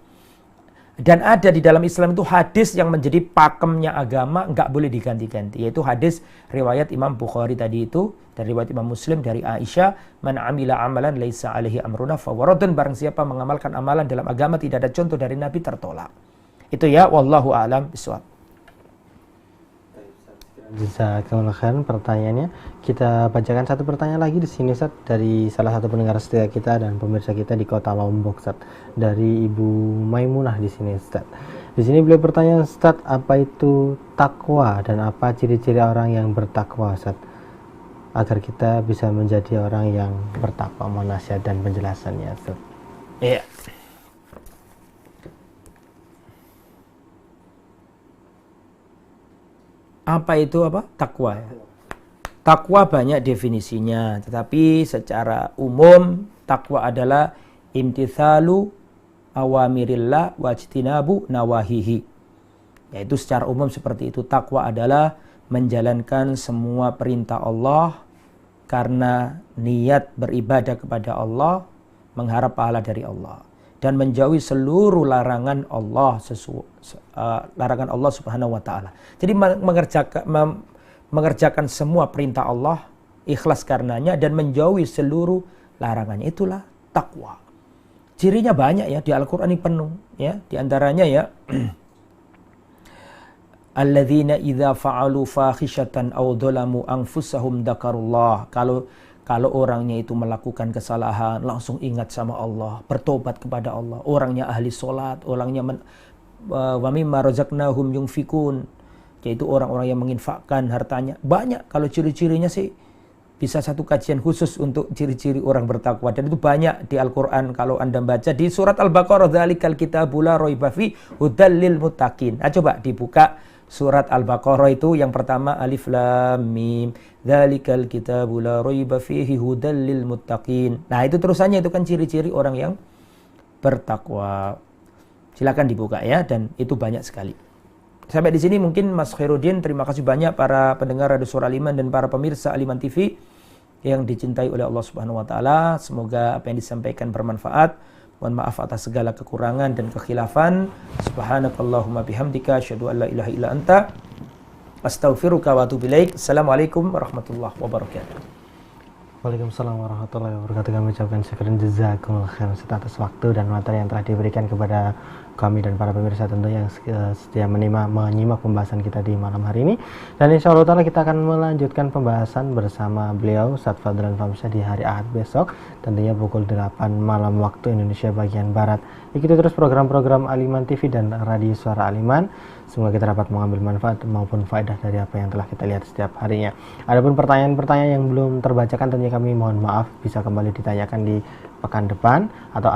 Dan ada di dalam Islam itu hadis yang menjadi pakemnya agama, nggak boleh diganti-ganti. Yaitu hadis riwayat Imam Bukhari tadi itu, dari riwayat Imam Muslim dari Aisyah, man amila amalan laisa alaihi amruna fawaradun, barang siapa mengamalkan amalan dalam agama tidak ada contoh dari Nabi, tertolak. Itu ya, wallahu a'lam bishawab. Jazakumullah khairan pertanyaannya. Kita bacakan satu pertanyaan lagi di sini, Ustaz, dari salah satu pendengar setia kita dan pemirsa kita di Kota Lombok, Ustaz. Dari Ibu Maimunah di sini, Ustaz. Di sini beliau bertanya, Ustaz, apa itu takwa dan apa ciri-ciri orang yang bertakwa, Ustaz? Agar kita bisa menjadi orang yang bertakwa. Mohon nasihat dan penjelasannya, Ustaz. Iya. Apa itu takwa? Takwa banyak definisinya, tetapi secara umum takwa adalah imtithalu awamirillah wajtinabu nawahihi. Yaitu secara umum seperti itu. Takwa adalah menjalankan semua perintah Allah karena niat beribadah kepada Allah, mengharap pahala dari Allah, dan menjauhi seluruh larangan Allah larangan Allah Subhanahu wa taala. Jadi mengerjakan semua perintah Allah ikhlas karenanya dan menjauhi seluruh larangannya, itulah takwa. Cirinya banyak ya, di Al-Qur'an ini penuh ya. Di antaranya ya alladzina idza fa'alu fakhishatan aw dzalamu anfusahum dzakarullah. Kalau orangnya itu melakukan kesalahan, langsung ingat sama Allah, bertobat kepada Allah. Orangnya ahli solat, orangnya wa mimma razaqnahum yunfikun, yaitu orang-orang yang menginfakkan hartanya. Banyak, kalau ciri-cirinya sih bisa satu kajian khusus untuk ciri-ciri orang bertakwa, dan itu banyak di Al-Qur'an. Kalau Anda baca di surat Al-Baqarah, dzalikal kitabul la raiba fi hudal lil muttaqin. Nah, coba dibuka surat Al-Baqarah itu yang pertama alif lam mim, dzalikal kitabul la raiba fihi hudal lil muttaqin. Nah, itu terusannya itu kan ciri-ciri orang yang bertakwa. Silakan dibuka ya, dan itu banyak sekali. Sampai di sini mungkin Mas Khairuddin, terima kasih banyak para pendengar Radio Suara Al-Iman dan para pemirsa Al-Iman TV yang dicintai oleh Allah Subhanahu wa taala. Semoga apa yang disampaikan bermanfaat. Mohon maaf atas segala kekurangan dan kekhilafan. Subhanakallahumma bihamdika asyhadu an la ilaha illa anta astaghfiruka wa atubu ilaik. Assalamualaikum warahmatullahi wabarakatuh. Waalaikumsalam warahmatullahi wabarakatuh. Kami ucapkan syukuran jazakumullah khairan atas waktu dan materi yang telah diberikan kepada kami dan para pemirsa tentunya yang setia menyimak pembahasan kita di malam hari ini. Dan insya Allah ta'ala kita akan melanjutkan pembahasan bersama beliau Ustadz Fadlan Famsyah di hari Ahad besok, tentunya pukul 8 malam waktu Indonesia bagian Barat. Ikuti terus program-program Al-Iman TV dan Radio Suara Al-Iman. Semoga kita dapat mengambil manfaat maupun faedah dari apa yang telah kita lihat setiap harinya. Adapun pertanyaan-pertanyaan yang belum terbacakan tentunya kami mohon maaf, bisa kembali ditanyakan di pekan depan atau